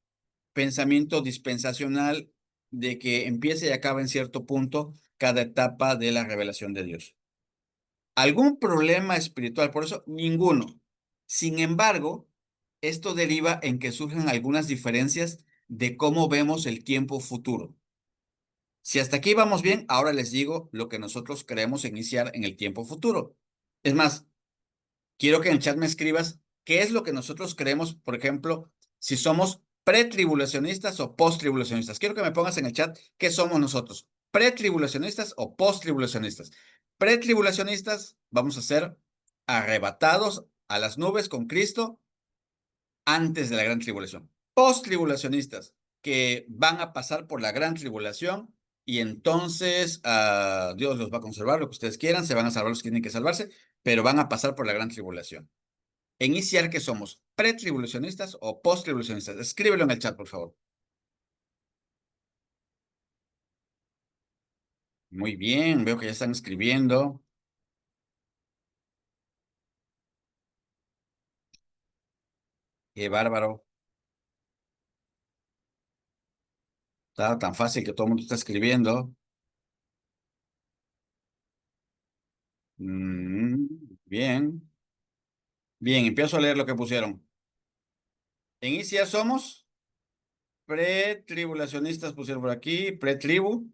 pensamiento dispensacional de que empieza y acaba en cierto punto cada etapa de la revelación de Dios. ¿Algún problema espiritual por eso? Ninguno. Sin embargo, esto deriva en que surgen algunas diferencias de cómo vemos el tiempo futuro. Si hasta aquí vamos bien, ahora les digo lo que nosotros queremos iniciar en el tiempo futuro. Es más, quiero que en el chat me escribas qué es lo que nosotros creemos, por ejemplo, si somos pretribulacionistas o posttribulacionistas. Quiero que me pongas en el chat qué somos nosotros, pretribulacionistas o posttribulacionistas. Pretribulacionistas, vamos a ser arrebatados a las nubes con Cristo antes de la gran tribulación. Posttribulacionistas, que van a pasar por la gran tribulación y entonces Dios los va a conservar, lo que ustedes quieran, se van a salvar los que tienen que salvarse, pero van a pasar por la gran tribulación. Iniciar que somos pretribulacionistas o posttribulacionistas. Escríbelo en el chat, por favor. Muy bien, veo que ya están escribiendo. Qué bárbaro. Está tan fácil que todo el mundo está escribiendo. Bien. Bien, empiezo a leer lo que pusieron. Inicia somos pretribulacionistas, pusieron por aquí, pretribu.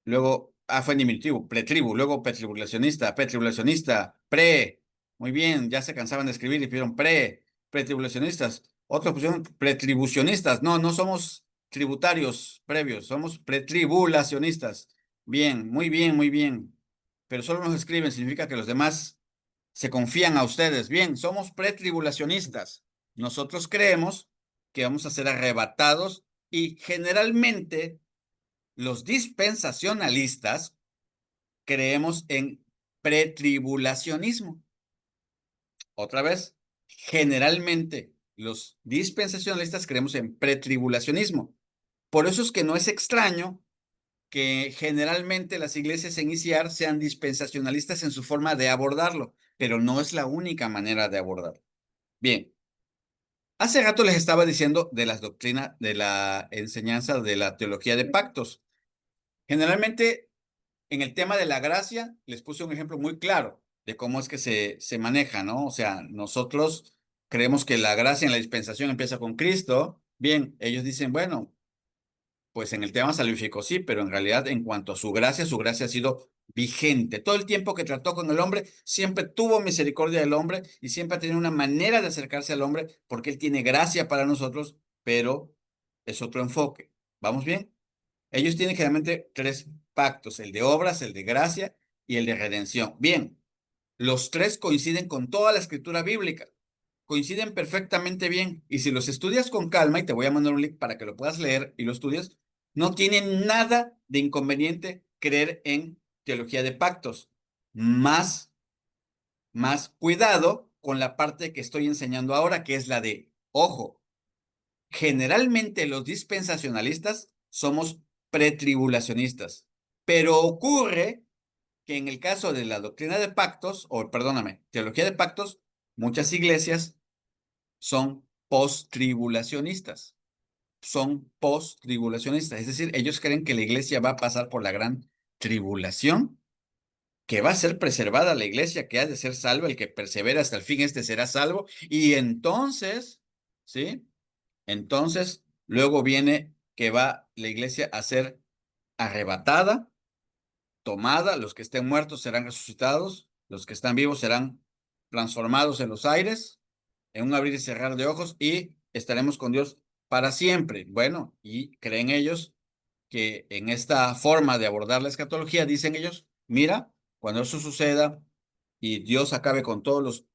Luego, fue en diminutivo, pretribu, luego pretribulacionista, muy bien, ya se cansaban de escribir y pidieron pretribulacionistas. Otros pusieron pretribucionistas. No, no somos tributarios previos, somos pretribulacionistas. Bien, muy bien, muy bien. Pero solo nos escriben, significa que los demás se confían a ustedes. Bien, somos pretribulacionistas. Nosotros creemos que vamos a ser arrebatados y generalmente Los dispensacionalistas creemos en pretribulacionismo. Otra vez, generalmente los dispensacionalistas creemos en pretribulacionismo. Por eso es que no es extraño que generalmente las iglesias en ICIAR sean dispensacionalistas en su forma de abordarlo, pero no es la única manera de abordarlo. Bien, hace rato les estaba diciendo de las doctrinas, de la enseñanza de la teología de pactos. Generalmente, en el tema de la gracia, les puse un ejemplo muy claro de cómo es que se maneja, ¿no? O sea, nosotros creemos que la gracia en la dispensación empieza con Cristo. Bien, ellos dicen, bueno, pues en el tema salvífico sí, pero en realidad en cuanto a su gracia ha sido vigente. Todo el tiempo que trató con el hombre, siempre tuvo misericordia del hombre y siempre ha tenido una manera de acercarse al hombre porque él tiene gracia para nosotros, pero es otro enfoque. ¿Vamos bien? Ellos tienen generalmente tres pactos, el de obras, el de gracia y el de redención. Bien, los tres coinciden con toda la escritura bíblica, coinciden perfectamente bien. Y si los estudias con calma, y te voy a mandar un link para que lo puedas leer y lo estudies, no tienen nada de inconveniente creer en teología de pactos. Más cuidado con la parte que estoy enseñando ahora, que es la de, ojo, generalmente los dispensacionalistas somos pretribulacionistas, pero ocurre que en el caso de la doctrina de pactos, o perdóname, teología de pactos, muchas iglesias son post-tribulacionistas. Son post-tribulacionistas. Es decir, ellos creen que la iglesia va a pasar por la gran tribulación, que va a ser preservada la iglesia, que ha de ser salvo, el que persevera hasta el fin, este será salvo. Y entonces, ¿sí? Entonces, luego viene que va la iglesia a ser arrebatada, tomada, los que estén muertos serán resucitados, los que están vivos serán transformados en los aires, en un abrir y cerrar de ojos, y estaremos con Dios para siempre. Bueno, y creen ellos que en esta forma de abordar la escatología, dicen ellos, mira, cuando eso suceda y Dios acabe con todos los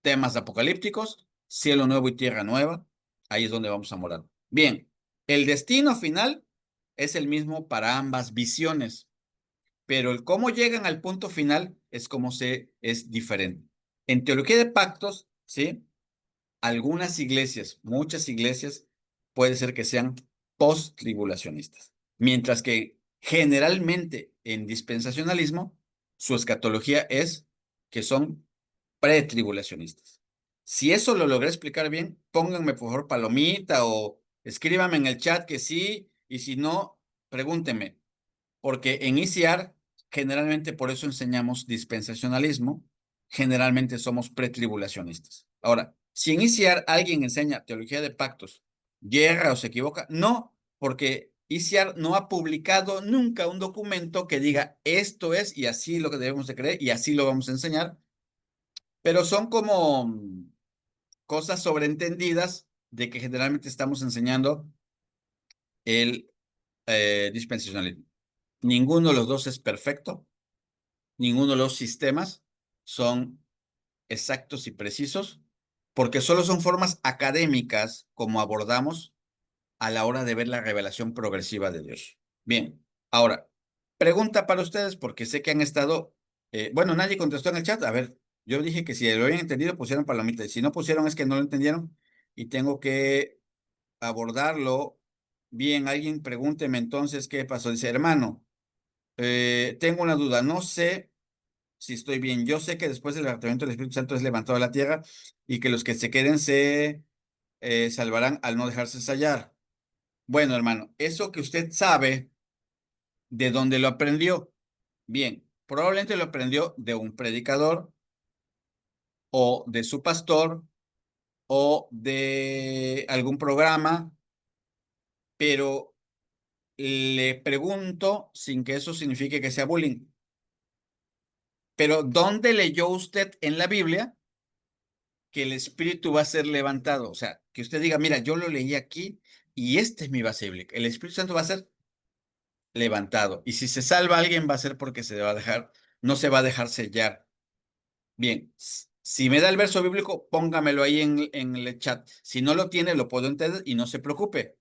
temas apocalípticos, cielo nuevo y tierra nueva, ahí es donde vamos a morar. Bien, el destino final es el mismo para ambas visiones, pero el cómo llegan al punto final es diferente. En teología de pactos, ¿sí? Algunas iglesias, muchas iglesias, puede ser que sean post-tribulacionistas, mientras que generalmente en dispensacionalismo, su escatología es que son pretribulacionistas. Si eso lo logré explicar bien, pónganme por favor palomita o escríbanme en el chat que sí, y si no, pregúntenme, porque en ICIAR generalmente por eso enseñamos dispensacionalismo, generalmente somos pretribulacionistas. Ahora, si en ICIAR alguien enseña teología de pactos, guerra o se equivoca, no, porque ICIAR no ha publicado nunca un documento que diga esto es y así lo que debemos de creer y así lo vamos a enseñar, pero son como cosas sobreentendidas de que generalmente estamos enseñando el dispensacionalismo. Ninguno de los dos es perfecto, ninguno de los sistemas son exactos y precisos, porque solo son formas académicas como abordamos a la hora de ver la revelación progresiva de Dios. Bien, ahora, pregunta para ustedes, porque sé que han estado, bueno, nadie contestó en el chat. A ver, yo dije que si lo habían entendido, pusieron palomita, y si no pusieron es que no lo entendieron, y tengo que abordarlo. Bien, alguien pregúnteme entonces qué pasó. Dice, hermano, tengo una duda, no sé si estoy bien. Yo sé que después del arrebatamiento del Espíritu Santo es levantado a la tierra y que los que se queden se salvarán al no dejarse sellar. Bueno, hermano, eso que usted sabe, ¿de dónde lo aprendió? Bien, probablemente lo aprendió de un predicador o de su pastor o de algún programa, pero le pregunto sin que eso signifique que sea bullying. Pero ¿dónde leyó usted en la Biblia que el espíritu va a ser levantado? O sea, que usted diga, mira, yo lo leí aquí y esta es mi base bíblica. El Espíritu Santo va a ser levantado. Y si se salva alguien va a ser porque se va a dejar, no se va a dejar sellar. Bien, si me da el verso bíblico, póngamelo ahí en el chat. Si no lo tiene, lo puedo entender y no se preocupe.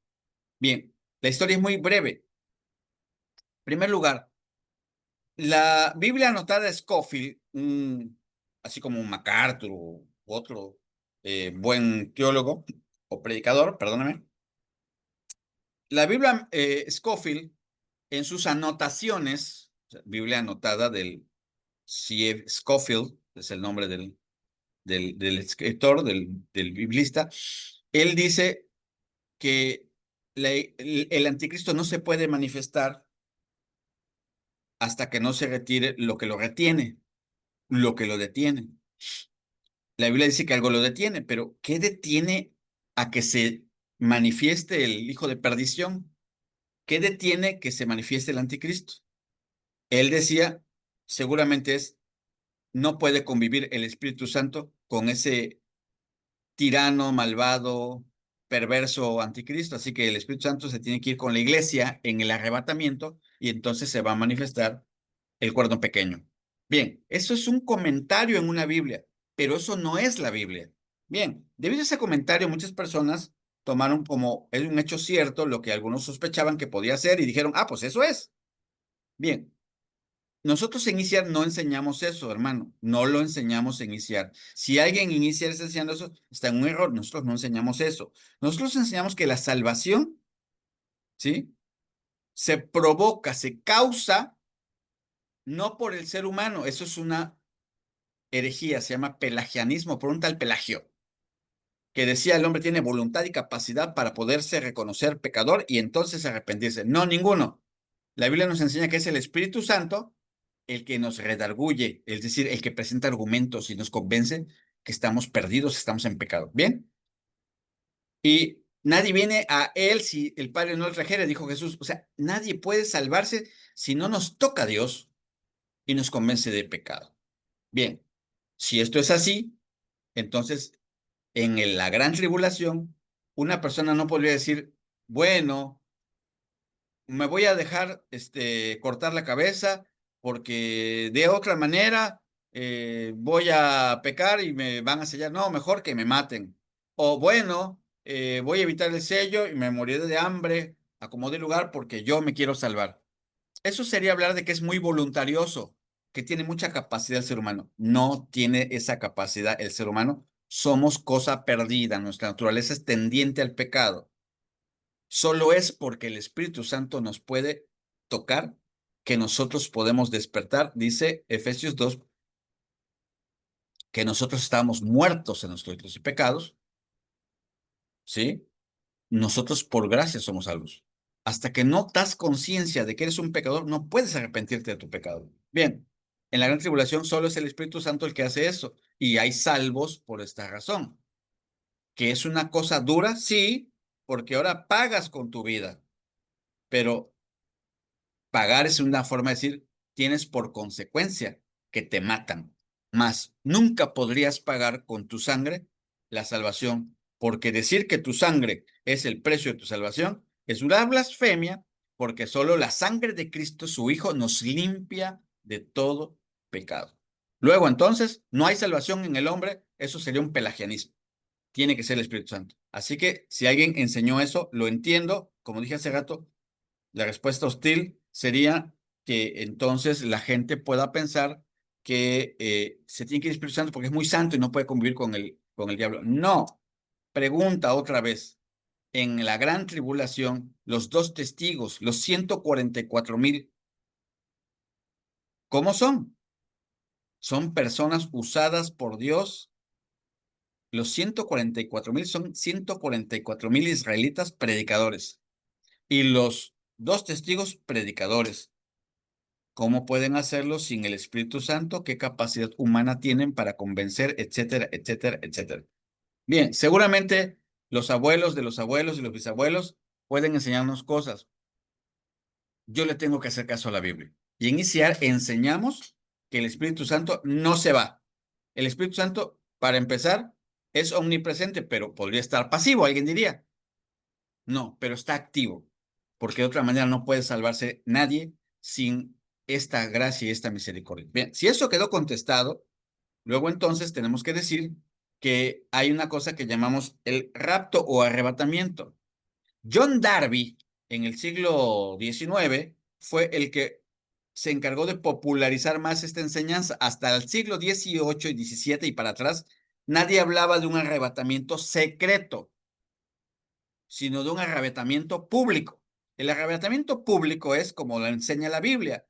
Bien, la historia es muy breve. primer lugar, la Biblia anotada de Scofield, así como un MacArthur u otro buen teólogo o predicador, perdóname, la Biblia Scofield en sus anotaciones, o sea, Biblia anotada del C.F. Scofield, es el nombre del escritor, del biblista, él dice que el anticristo no se puede manifestar hasta que no se retire lo que lo retiene, lo que lo detiene. La Biblia dice que algo lo detiene, pero ¿qué detiene a que se manifieste el hijo de perdición? ¿Qué detiene que se manifieste el anticristo? Él decía, seguramente no puede convivir el Espíritu Santo con ese tirano, malvado, perverso anticristo, así que el Espíritu Santo se tiene que ir con la iglesia en el arrebatamiento y entonces se va a manifestar el cuerno pequeño. Bien, eso es un comentario en una Biblia, pero eso no es la Biblia. Bien, debido a ese comentario, muchas personas tomaron como es un hecho cierto lo que algunos sospechaban que podía ser y dijeron, ah, pues eso es. Bien, nosotros en iniciar no enseñamos eso, hermano. No lo enseñamos en iniciar. Si alguien en iniciar está enseñando eso, está en un error. Nosotros no enseñamos eso. Nosotros enseñamos que la salvación, ¿sí? Se provoca, se causa, no por el ser humano. Eso es una herejía, se llama pelagianismo, por un tal Pelagio, que decía el hombre tiene voluntad y capacidad para poderse reconocer pecador y entonces arrepentirse. No, ninguno. La Biblia nos enseña que es el Espíritu Santo el que nos redarguye, es decir, el que presenta argumentos y nos convence que estamos perdidos, estamos en pecado. ¿Bien? Y nadie viene a él si el Padre no le trajera, dijo Jesús. O sea, nadie puede salvarse si no nos toca a Dios y nos convence de pecado. Bien, si esto es así, entonces la gran tribulación, una persona no podría decir, bueno, me voy a dejar cortar la cabeza porque de otra manera voy a pecar y me van a sellar. No, mejor que me maten. O bueno, voy a evitar el sello y me moriré de hambre, acomodé lugar porque yo me quiero salvar. Eso sería hablar de que es muy voluntarioso, que tiene mucha capacidad el ser humano. No tiene esa capacidad el ser humano. Somos cosa perdida. Nuestra naturaleza es tendiente al pecado. Solo es porque el Espíritu Santo nos puede tocar que nosotros podemos despertar. Dice Efesios 2 que nosotros estábamos muertos en nuestros delitos y pecados, ¿sí? Nosotros por gracia somos salvos. Hasta que no das conciencia de que eres un pecador, no puedes arrepentirte de tu pecado. Bien, en la gran tribulación solo es el Espíritu Santo el que hace eso. Y hay salvos por esta razón. ¿Que es una cosa dura? Sí, porque ahora pagas con tu vida. Pero pagar es una forma de decir, tienes por consecuencia que te matan. Mas nunca podrías pagar con tu sangre la salvación, porque decir que tu sangre es el precio de tu salvación es una blasfemia, porque solo la sangre de Cristo, su Hijo, nos limpia de todo pecado. Luego, entonces, no hay salvación en el hombre, eso sería un pelagianismo. Tiene que ser el Espíritu Santo. Así que si alguien enseñó eso, lo entiendo, como dije hace rato, la respuesta hostil sería que entonces la gente pueda pensar que se tiene que ir Espíritu Santo porque es muy santo y no puede convivir con el diablo. No. Pregunta otra vez. En la gran tribulación, los dos testigos, los 144,000, ¿cómo son? Son personas usadas por Dios. Los 144,000 son 144,000 israelitas predicadores y los dos testigos predicadores. ¿Cómo pueden hacerlo sin el Espíritu Santo? ¿Qué capacidad humana tienen para convencer, etcétera, etcétera, etcétera? Bien, seguramente los abuelos de los abuelos y los bisabuelos pueden enseñarnos cosas. Yo le tengo que hacer caso a la Biblia. Y iniciar, enseñamos que el Espíritu Santo no se va. El Espíritu Santo, para empezar, es omnipresente, pero podría estar pasivo, alguien diría. No, pero está activo, porque de otra manera no puede salvarse nadie sin esta gracia y esta misericordia. Bien, si eso quedó contestado, luego entonces tenemos que decir que hay una cosa que llamamos el rapto o arrebatamiento. John Darby, en el siglo XIX, fue el que se encargó de popularizar más esta enseñanza. Hasta el siglo XVIII y XVII y para atrás, nadie hablaba de un arrebatamiento secreto, sino de un arrebatamiento público. El arrebatamiento público es como lo enseña la Biblia.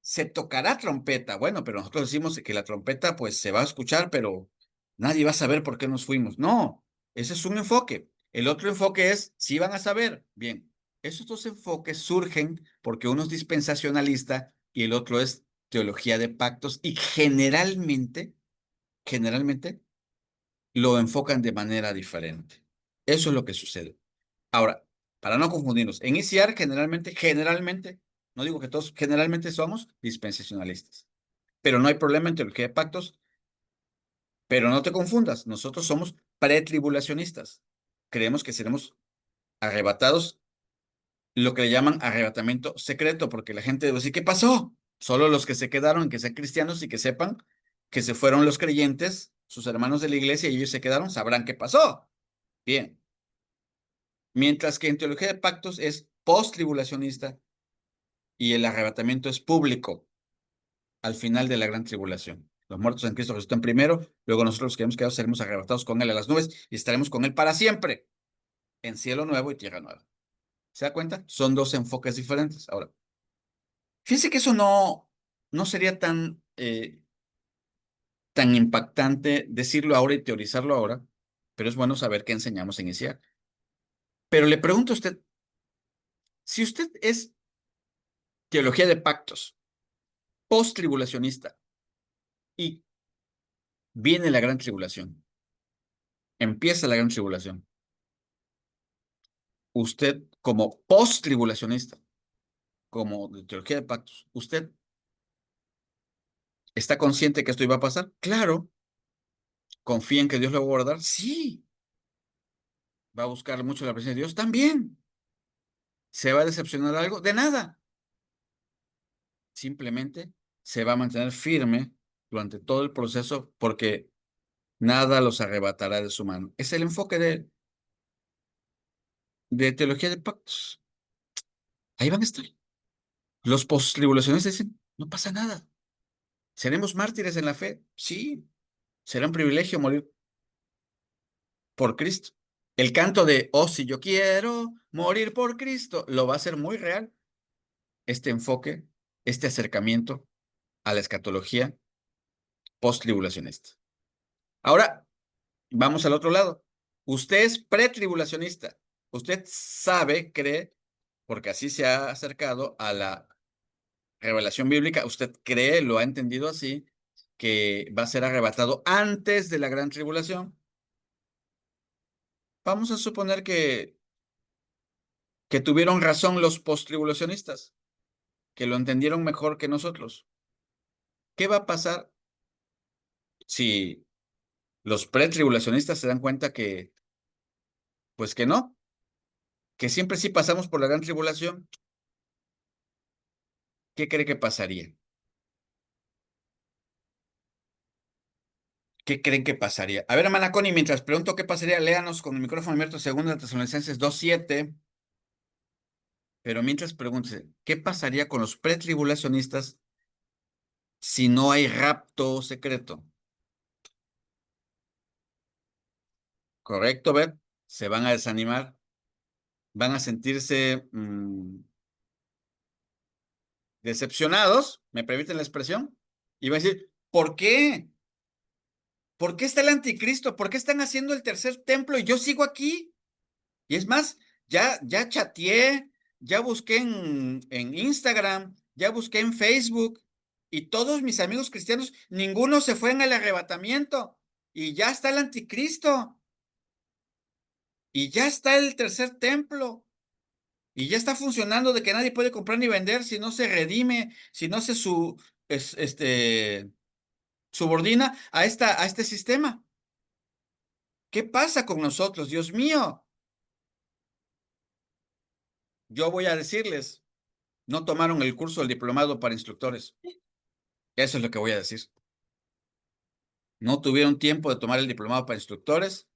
Se tocará trompeta. Bueno, pero nosotros decimos que la trompeta pues se va a escuchar, pero nadie va a saber por qué nos fuimos. No, ese es un enfoque. El otro enfoque es, si van a saber. Bien, esos dos enfoques surgen porque uno es dispensacionalista y el otro es teología de pactos y generalmente lo enfocan de manera diferente. Eso es lo que sucede. Ahora, para no confundirnos, en ICR generalmente, no digo que todos, generalmente somos dispensacionalistas, pero no hay problema en teología de pactos, pero no te confundas, nosotros somos pretribulacionistas. Creemos que seremos arrebatados, lo que le llaman arrebatamiento secreto, porque la gente debe decir, ¿qué pasó? Solo los que se quedaron, que sean cristianos y que sepan que se fueron los creyentes, sus hermanos de la iglesia, y ellos se quedaron, sabrán qué pasó. Bien. Mientras que en teología de pactos es post-tribulacionista y el arrebatamiento es público al final de la gran tribulación. Los muertos en Cristo resucitan primero, luego nosotros los que hemos quedado seremos arrebatados con Él a las nubes y estaremos con Él para siempre, en cielo nuevo y tierra nueva. ¿Se da cuenta? Son dos enfoques diferentes. Ahora, fíjense que eso no sería tan impactante decirlo ahora y teorizarlo ahora, pero es bueno saber qué enseñamos en ICIAC. Pero le pregunto a usted, si usted es teología de pactos, post-tribulacionista, y viene la gran tribulación, empieza la gran tribulación, usted como post-tribulacionista, como de teología de pactos, ¿usted está consciente que esto iba a pasar? Claro. ¿Confía en que Dios lo va a guardar? Sí. ¿Va a buscar mucho la presencia de Dios? También. ¿Se va a decepcionar algo? De nada. Simplemente se va a mantener firme durante todo el proceso porque nada los arrebatará de su mano. Es el enfoque de teología de pactos. Ahí van a estar. Los post-tribulacionistas dicen, no pasa nada. ¿Seremos mártires en la fe? Sí. Será un privilegio morir por Cristo. El canto de, oh, si yo quiero morir por Cristo, lo va a hacer muy real. Este enfoque, este acercamiento a la escatología post-tribulacionista. Ahora, vamos al otro lado. Usted es pretribulacionista. Usted sabe, cree, porque así se ha acercado a la revelación bíblica, usted cree, lo ha entendido así, que va a ser arrebatado antes de la gran tribulación. Vamos a suponer que tuvieron razón los post-tribulacionistas, que lo entendieron mejor que nosotros. ¿Qué va a pasar si los pretribulacionistas se dan cuenta pues que no, que siempre sí pasamos por la gran tribulación? ¿Qué cree que pasaría? ¿Qué creen que pasaría? A ver, hermana Connie, mientras pregunto qué pasaría, léanos con el micrófono abierto, 2 Tesalonicenses 2:7. Pero mientras pregúntese, ¿qué pasaría con los pretribulacionistas si no hay rapto secreto? ¿Correcto, Beth? Se van a desanimar, van a sentirse decepcionados, ¿me permiten la expresión? Y van a decir, ¿por qué? ¿Por qué está el anticristo? ¿Por qué están haciendo el tercer templo y yo sigo aquí? Y es más, ya chateé, ya busqué en Instagram, ya busqué en Facebook y todos mis amigos cristianos, ninguno se fue en el arrebatamiento y ya está el anticristo y ya está el tercer templo y ya está funcionando de que nadie puede comprar ni vender si no se redime, si no se subordina a este sistema. ¿Qué pasa con nosotros, Dios mío? Yo voy a decirles, no tomaron el curso del diplomado para instructores. Eso es lo que voy a decir. No tuvieron tiempo de tomar el diplomado para instructores,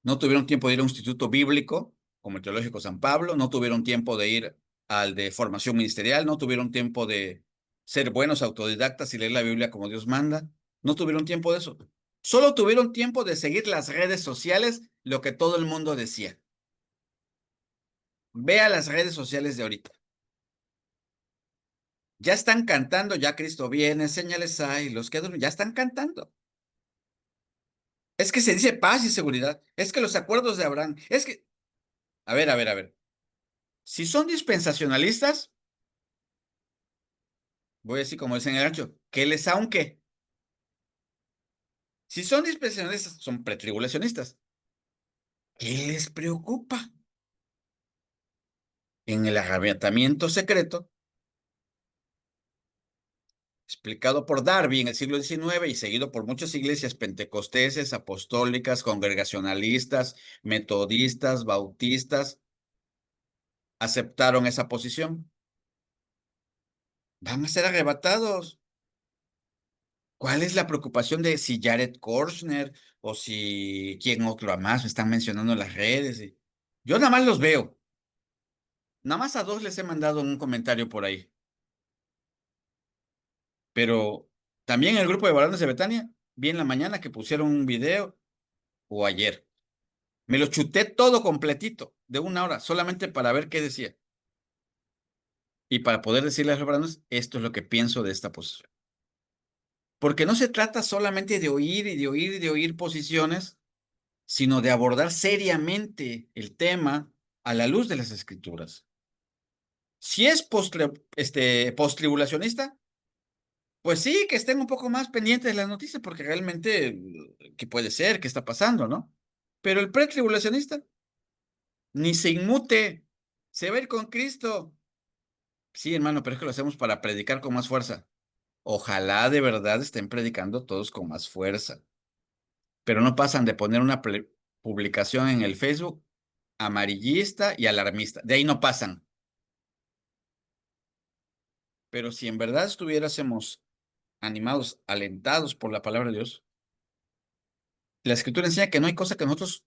no tuvieron tiempo de ir a un instituto bíblico, como el Teológico San Pablo, no tuvieron tiempo de ir al de formación ministerial, no tuvieron tiempo de ser buenos autodidactas y leer la Biblia como Dios manda, no tuvieron tiempo de eso. Solo tuvieron tiempo de seguir las redes sociales, lo que todo el mundo decía. Vea las redes sociales de ahorita. Ya están cantando, ya Cristo viene, señales hay, los que duermen, ya están cantando. Es que se dice paz y seguridad, es que los acuerdos de Abraham, es que, a ver. Si son dispensacionalistas, voy a decir como dicen el gancho, ¿qué les aunque? Si son dispensacionalistas, son pretribulacionistas. ¿Qué les preocupa? En el arrebatamiento secreto, explicado por Darby en el siglo XIX y seguido por muchas iglesias pentecosteses, apostólicas, congregacionalistas, metodistas, bautistas, aceptaron esa posición. Van a ser arrebatados. ¿Cuál es la preocupación de si Jared Kushner o si quién otro más me están mencionando en las redes? Yo nada más los veo. Nada más a dos les he mandado un comentario por ahí. Pero también el grupo de varones de Betania, vi en la mañana que pusieron un video o ayer. Me lo chuté todo completito de 1 hora, solamente para ver qué decía. Y para poder decirles a los varones, esto es lo que pienso de esta posición. Porque no se trata solamente de oír y de oír y de oír posiciones, sino de abordar seriamente el tema a la luz de las escrituras. Si es postribulacionista, pues sí, que estén un poco más pendientes de las noticias, porque realmente, ¿qué puede ser? ¿Qué está pasando, no? Pero el pretribulacionista, ni se inmute, se va a ir con Cristo. Sí, hermano, pero es que lo hacemos para predicar con más fuerza. Ojalá de verdad estén predicando todos con más fuerza, pero no pasan de poner una publicación en el Facebook amarillista y alarmista. De ahí no pasan. Pero si en verdad estuviésemos animados, alentados por la palabra de Dios, la escritura enseña que no hay cosa que nosotros,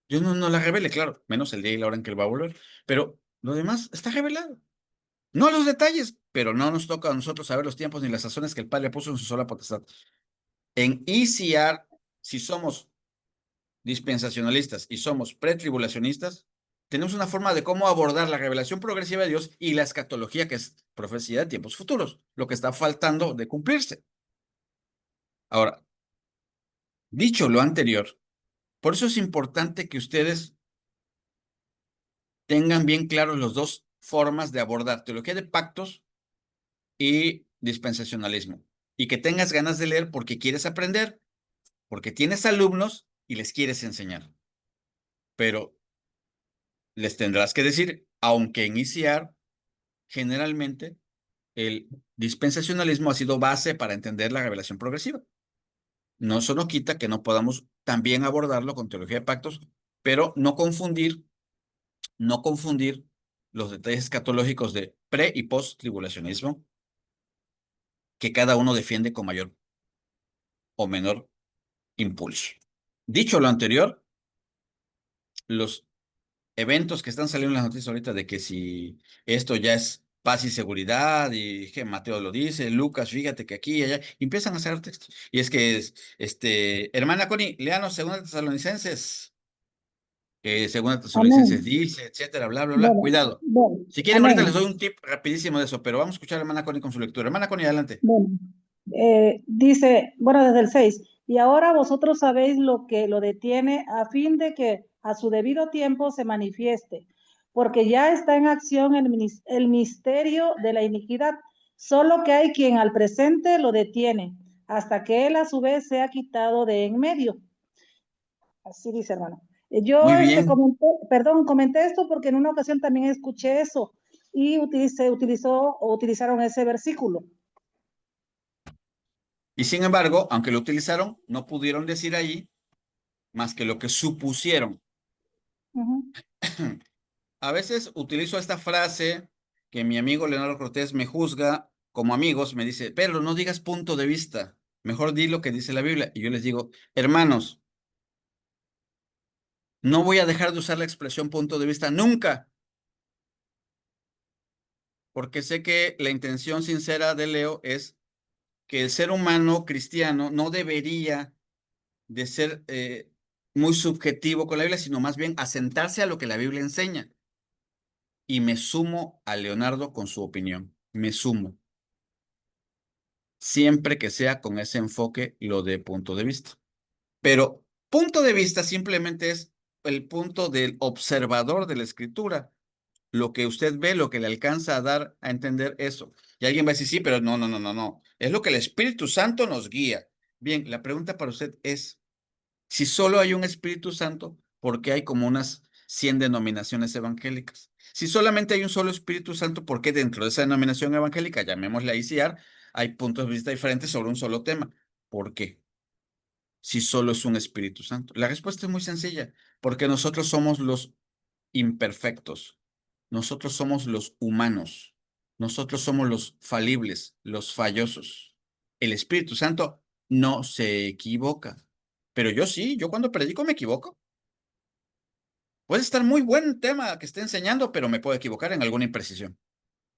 Dios no la revele, claro, menos el día y la hora en que Él va a volver, pero lo demás está revelado. No los detalles, pero no nos toca a nosotros saber los tiempos ni las razones que el Padre puso en su sola potestad. En ICR, si somos dispensacionalistas y somos pretribulacionistas, tenemos una forma de cómo abordar la revelación progresiva de Dios y la escatología, que es profecía de tiempos futuros, lo que está faltando de cumplirse. Ahora, dicho lo anterior, por eso es importante que ustedes tengan bien claros las dos formas de abordar teología de pactos y dispensacionalismo, y que tengas ganas de leer porque quieres aprender, porque tienes alumnos y les quieres enseñar. Pero les tendrás que decir, aunque en ICR, generalmente el dispensacionalismo ha sido base para entender la revelación progresiva. No, eso no quita que no podamos también abordarlo con teología de pactos, pero no confundir los detalles escatológicos de pre y post tribulacionismo, que cada uno defiende con mayor o menor impulso. Dicho lo anterior, los eventos que están saliendo en las noticias ahorita de que si esto ya es paz y seguridad, y que Mateo lo dice, Lucas, fíjate que aquí y allá, y empiezan a hacer textos. Y es que hermana Connie, léanos 2 Tesalonicenses, que 2 Tesalonicenses Amén. dice, etcétera, bla, bla, bla. Bueno, Cuidado. bueno, Si quieren, ahorita les amén. doy un tip rapidísimo de eso, pero vamos a escuchar a la hermana Connie con su lectura. Hermana Connie, adelante. Bueno, dice, bueno, desde el 6 y ahora vosotros sabéis lo que lo detiene a fin de que a su debido tiempo se manifieste, porque ya está en acción el misterio de la iniquidad, solo que hay quien al presente lo detiene, hasta que él a su vez sea quitado de en medio. Así dice, hermano. Yo Muy bien. comenté esto porque en una ocasión también escuché eso y utilizaron ese versículo. Y sin embargo, aunque lo utilizaron, no pudieron decir ahí más que lo que supusieron. Ujú. A veces utilizo esta frase que mi amigo Leonardo Cortés me juzga como amigos, me dice, pero no digas punto de vista, mejor di lo que dice la Biblia. Y yo les digo, hermanos, no voy a dejar de usar la expresión punto de vista nunca. porque sé que la intención sincera de Leo es que el ser humano cristiano no debería de ser muy subjetivo con la Biblia, sino más bien asentarse a lo que la Biblia enseña. Y me sumo a Leonardo con su opinión. Me sumo. Siempre que sea con ese enfoque, lo de punto de vista. Pero punto de vista simplemente es el punto del observador de la escritura. Lo que usted ve, lo que le alcanza a dar a entender eso. Y alguien va a decir, sí, pero no, no, no, no, no. Es lo que el Espíritu Santo nos guía. Bien, la pregunta para usted es, si solo hay un Espíritu Santo, ¿por qué hay como unas 100 denominaciones evangélicas? Si solamente hay un solo Espíritu Santo, ¿por qué dentro de esa denominación evangélica, llamémosla ICR, hay puntos de vista diferentes sobre un solo tema? ¿Por qué? Si solo es un Espíritu Santo. La respuesta es muy sencilla, porque nosotros somos los imperfectos, nosotros somos los humanos, nosotros somos los falibles, los fallosos. El Espíritu Santo no se equivoca, pero yo sí, yo cuando predico me equivoco. Puede estar muy buen tema que esté enseñando, pero me puedo equivocar en alguna imprecisión.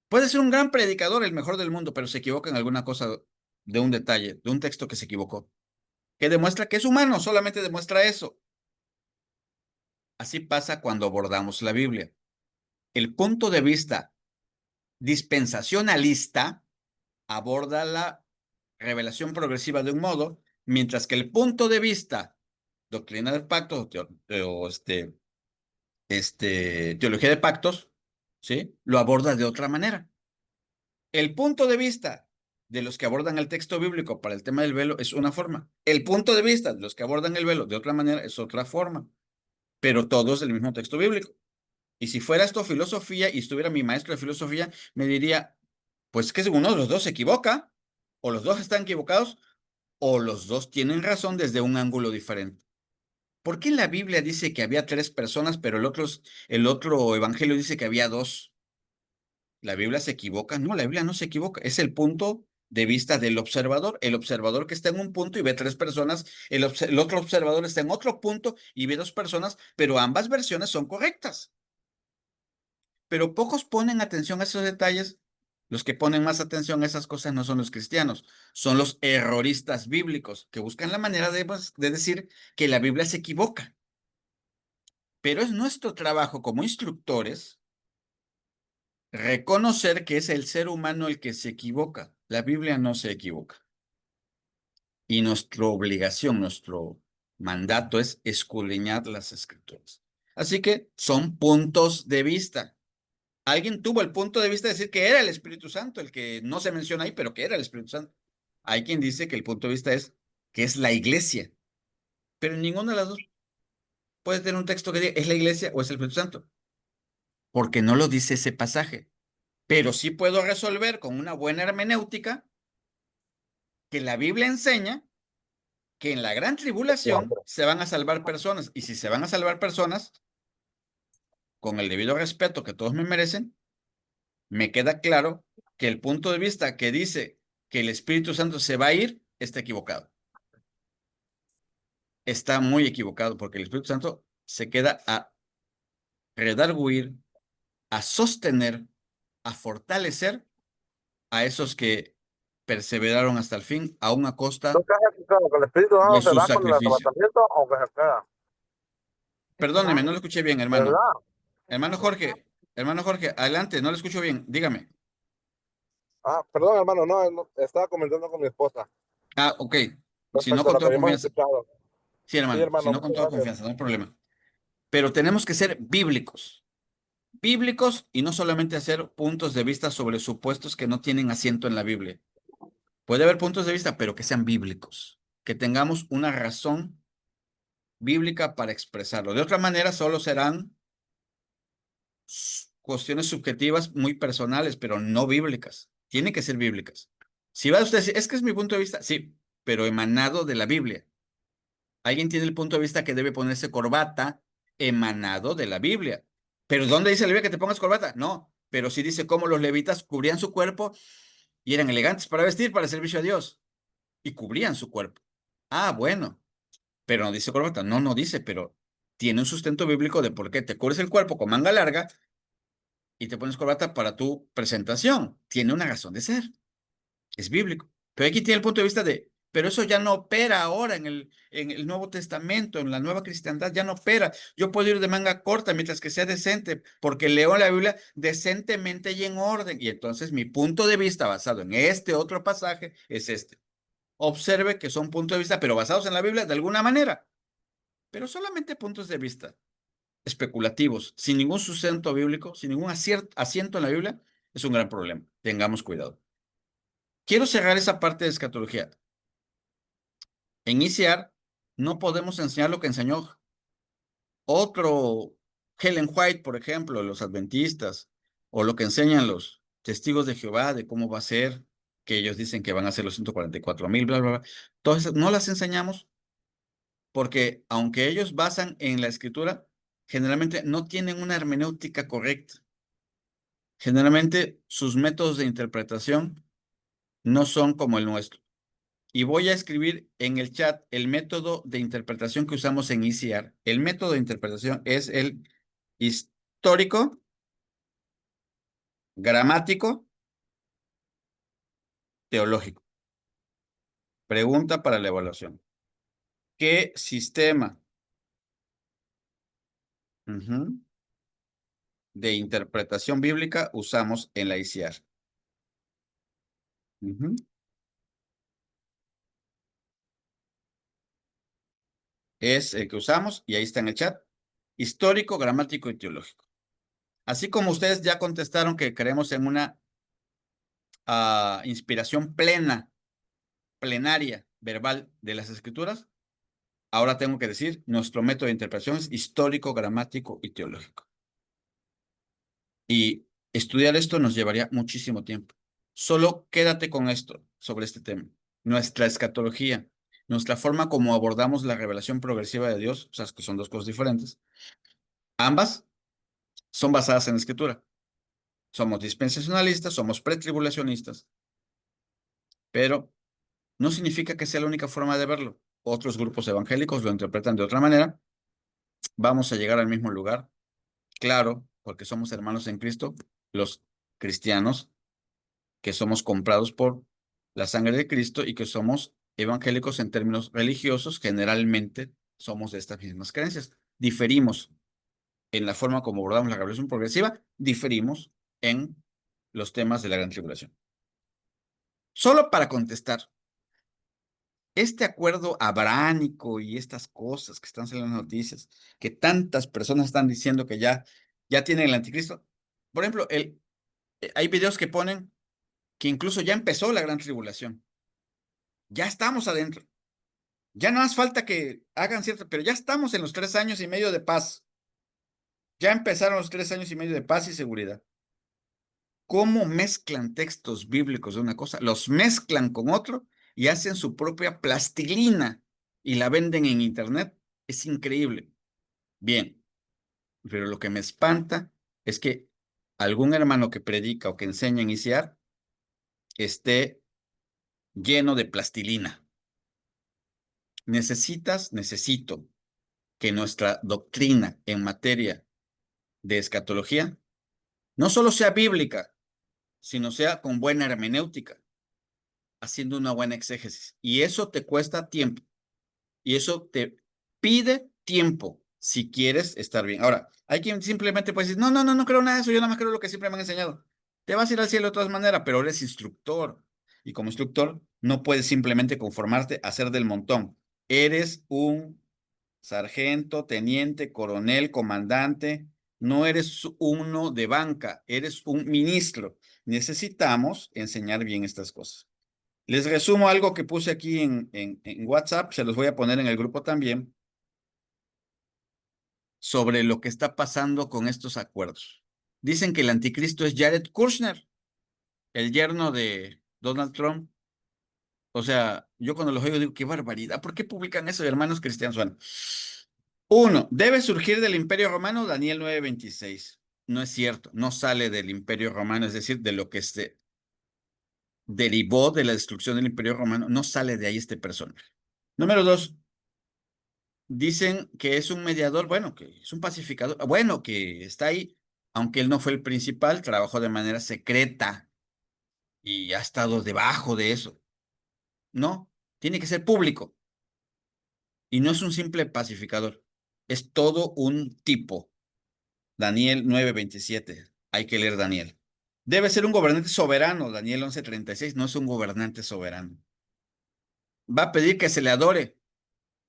Puede ser un gran predicador, el mejor del mundo, pero se equivoca en alguna cosa de un detalle, de un texto que se equivocó, que demuestra que es humano, solamente demuestra eso. Así pasa cuando abordamos la Biblia. El punto de vista dispensacionalista aborda la revelación progresiva de un modo, mientras que el punto de vista doctrina del pacto o teología de pactos, ¿sí? Lo aborda de otra manera. El punto de vista de los que abordan el texto bíblico para el tema del velo es una forma. El punto de vista de los que abordan el velo de otra manera es otra forma, pero todos del mismo texto bíblico. Y si fuera esto filosofía y estuviera mi maestro de filosofía, me diría, pues que uno de los dos se equivoca, o los dos están equivocados, o los dos tienen razón desde un ángulo diferente. ¿Por qué la Biblia dice que había 3 personas, pero el otro evangelio dice que había 2? ¿La Biblia se equivoca? No, la Biblia no se equivoca. Es el punto de vista del observador. El observador que está en un punto y ve 3 personas, el otro observador está en otro punto y ve 2 personas, pero ambas versiones son correctas. Pero pocos ponen atención a esos detalles. Los que ponen más atención a esas cosas no son los cristianos, son los erroristas bíblicos que buscan la manera de decir que la Biblia se equivoca. Pero es nuestro trabajo como instructores reconocer que es el ser humano el que se equivoca. La Biblia no se equivoca. Y nuestra obligación, nuestro mandato es escudriñar las escrituras. Así que son puntos de vista. Alguien tuvo el punto de vista de decir que era el Espíritu Santo, el que no se menciona ahí, pero que era el Espíritu Santo. Hay quien dice que el punto de vista es que es la iglesia, pero ninguna de las dos puede tener un texto que diga es la iglesia o es el Espíritu Santo, porque no lo dice ese pasaje. Pero sí puedo resolver con una buena hermenéutica que la Biblia enseña que en la gran tribulación se van a salvar personas, y si se van a salvar personas, con el debido respeto que todos me merecen, me queda claro que el punto de vista que dice que el Espíritu Santo se va a ir está equivocado. Está muy equivocado porque el Espíritu Santo se queda a redarguir, a sostener, a fortalecer a esos que perseveraron hasta el fin, aún a costa ¿Tú crees que el Espíritu de Santo se su va con el sacrificio. arrebatamiento o que se queda? Perdóneme, no lo escuché bien, hermano. ¿Verdad? Hermano Jorge, adelante, no lo escucho bien, dígame. Ah, perdón, hermano, no, estaba comentando con mi esposa Ah, ok. Si no respecto a con lo que toda habíamos confianza. escuchado. Sí, Sí, hermano, si hermano, no con muchas toda gracias. confianza, no hay problema. Pero tenemos que ser bíblicos. Bíblicos y no solamente hacer puntos de vista sobre supuestos que no tienen asiento en la Biblia. Puede haber puntos de vista, pero que sean bíblicos. Que tengamos una razón bíblica para expresarlo. De otra manera, solo serán cuestiones subjetivas muy personales, pero no bíblicas. Tienen que ser bíblicas. Si va usted a decir, es que es mi punto de vista, sí, pero emanado de la Biblia. Alguien tiene el punto de vista que debe ponerse corbata emanado de la Biblia. ¿Pero dónde dice la Biblia que te pongas corbata? No, pero sí dice cómo los levitas cubrían su cuerpo y eran elegantes para vestir, para el servicio a Dios. Y cubrían su cuerpo. Ah, bueno, pero no dice corbata. No dice, pero tiene un sustento bíblico de por qué te cubres el cuerpo con manga larga y te pones corbata para tu presentación. Tiene una razón de ser. Es bíblico. Pero aquí tiene el punto de vista de, pero eso ya no opera ahora en el Nuevo Testamento, en la nueva cristiandad, ya no opera. Yo puedo ir de manga corta mientras que sea decente, porque leo la Biblia decentemente y en orden. Y entonces mi punto de vista basado en este otro pasaje es este. Observe que son puntos de vista, pero basados en la Biblia de alguna manera, pero solamente puntos de vista especulativos, sin ningún sustento bíblico, sin ningún asiento en la Biblia, es un gran problema. Tengamos cuidado. Quiero cerrar esa parte de escatología. En ICEAR no podemos enseñar lo que enseñó otro Helen White, por ejemplo, los adventistas, o lo que enseñan los testigos de Jehová de cómo va a ser, que ellos dicen que van a ser los 144,000, bla, bla, bla. Entonces, no las enseñamos porque aunque ellos basan en la escritura, generalmente no tienen una hermenéutica correcta. Generalmente sus métodos de interpretación no son como el nuestro. Y voy a escribir en el chat el método de interpretación que usamos en ICEAR. El método de interpretación es el histórico, gramático, teológico. Pregunta para la evaluación. ¿Qué sistema de interpretación bíblica usamos en la ICEAR? Es el que usamos y ahí está en el chat. Histórico, gramático y teológico. Así como ustedes ya contestaron que creemos en una inspiración plenaria, verbal de las escrituras, ahora tengo que decir, nuestro método de interpretación es histórico, gramático y teológico. Y estudiar esto nos llevaría muchísimo tiempo. Solo quédate con esto sobre este tema. Nuestra escatología, nuestra forma como abordamos la revelación progresiva de Dios, o sea, que son dos cosas diferentes. Ambas son basadas en la escritura. Somos dispensacionalistas, somos pretribulacionistas, pero no significa que sea la única forma de verlo. Otros grupos evangélicos lo interpretan de otra manera. Vamos a llegar al mismo lugar. Claro, porque somos hermanos en Cristo, los cristianos, que somos comprados por la sangre de Cristo y que somos evangélicos en términos religiosos, generalmente somos de estas mismas creencias. Diferimos en la forma como abordamos la revelación progresiva, diferimos en los temas de la gran tribulación. Solo para contestar, este acuerdo abrahámico y estas cosas que están saliendo en las noticias, que tantas personas están diciendo que ya tienen el anticristo. Por ejemplo, hay videos que ponen que incluso ya empezó la gran tribulación. Ya estamos adentro. Ya no hace falta que hagan cierto, pero ya estamos en los 3 años y medio de paz. Ya empezaron los 3 años y medio de paz y seguridad. ¿Cómo mezclan textos bíblicos de una cosa? Los mezclan con otro y hacen su propia plastilina y la venden en internet. Es increíble. Bien, pero lo que me espanta es que algún hermano que predica o que enseña en ICEAR esté lleno de plastilina. Necesito que nuestra doctrina en materia de escatología no solo sea bíblica, sino sea con buena hermenéutica, haciendo una buena exégesis. Y eso te cuesta tiempo. Y eso te pide tiempo si quieres estar bien. Ahora, hay quien simplemente puede decir, no creo nada de eso, yo nada más creo lo que siempre me han enseñado. Te vas a ir al cielo de todas maneras, pero eres instructor. Y como instructor, no puedes simplemente conformarte a ser del montón. Eres un sargento, teniente, coronel, comandante. No eres uno de banca, eres un ministro. Necesitamos enseñar bien estas cosas. Les resumo algo que puse aquí en WhatsApp, se los voy a poner en el grupo también, sobre lo que está pasando con estos acuerdos. Dicen que el anticristo es Jared Kushner, el yerno de Donald Trump. O sea, yo cuando los oigo digo, qué barbaridad, ¿por qué publican eso, hermanos cristianos? Bueno, uno, debe surgir del Imperio Romano, Daniel 9:26. No es cierto, no sale del Imperio Romano, es decir, de lo que se derivó de la destrucción del Imperio Romano, no sale de ahí este personaje. Número dos, dicen que es un mediador, bueno, que es un pacificador, bueno, que está ahí, aunque él no fue el principal, trabajó de manera secreta y ha estado debajo de eso. No, tiene que ser público y no es un simple pacificador, es todo un tipo. Daniel 9:27. Hay que leer Daniel. Debe ser un gobernante soberano. Daniel 11:36. No es un gobernante soberano. Va a pedir que se le adore.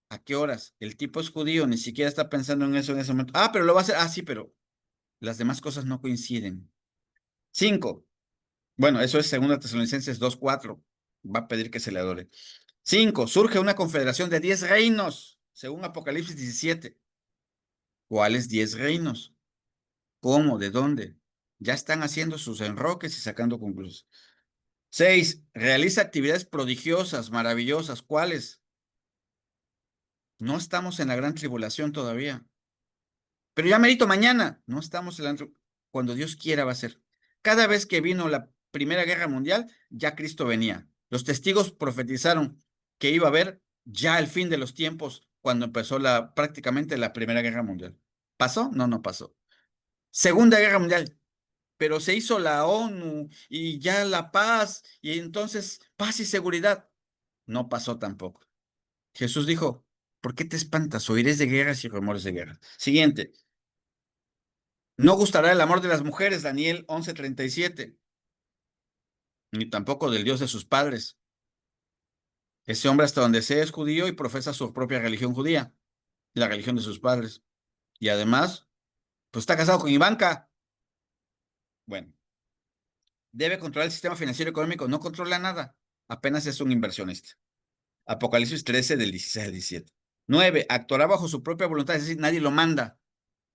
¿A qué horas? El tipo es judío, ni siquiera está pensando en eso en ese momento. Ah, pero lo va a hacer. Ah, sí, pero las demás cosas no coinciden. 5. Bueno, eso es 2 Tesalonicenses 2:4. Va a pedir que se le adore. 5. Surge una confederación de 10 reinos, según Apocalipsis 17. ¿Cuáles 10 reinos? ¿Cómo? ¿De dónde? Ya están haciendo sus enroques y sacando conclusiones. 6. Realiza actividades prodigiosas, maravillosas. ¿Cuáles? No estamos en la gran tribulación todavía. Pero ya merito mañana. No estamos en la... Cuando Dios quiera va a ser. Cada vez que vino la Primera Guerra Mundial, ya Cristo venía. Los testigos profetizaron que iba a haber ya el fin de los tiempos cuando empezó prácticamente la Primera Guerra Mundial. ¿Pasó? No, no pasó. Segunda Guerra Mundial, pero se hizo la ONU y ya la paz, y entonces paz y seguridad. No pasó tampoco. Jesús dijo, ¿por qué te espantas? Oirés de guerras y rumores de guerra. Siguiente. No gustará el amor de las mujeres, Daniel 11:37, ni tampoco del Dios de sus padres. Ese hombre hasta donde sea es judío y profesa su propia religión judía, la religión de sus padres. Y además, pues está casado con Ivanka. Bueno, debe controlar el sistema financiero y económico. No controla nada, apenas es un inversionista. Apocalipsis 13 del 16 al 17. 9. Actuará bajo su propia voluntad, es decir, nadie lo manda.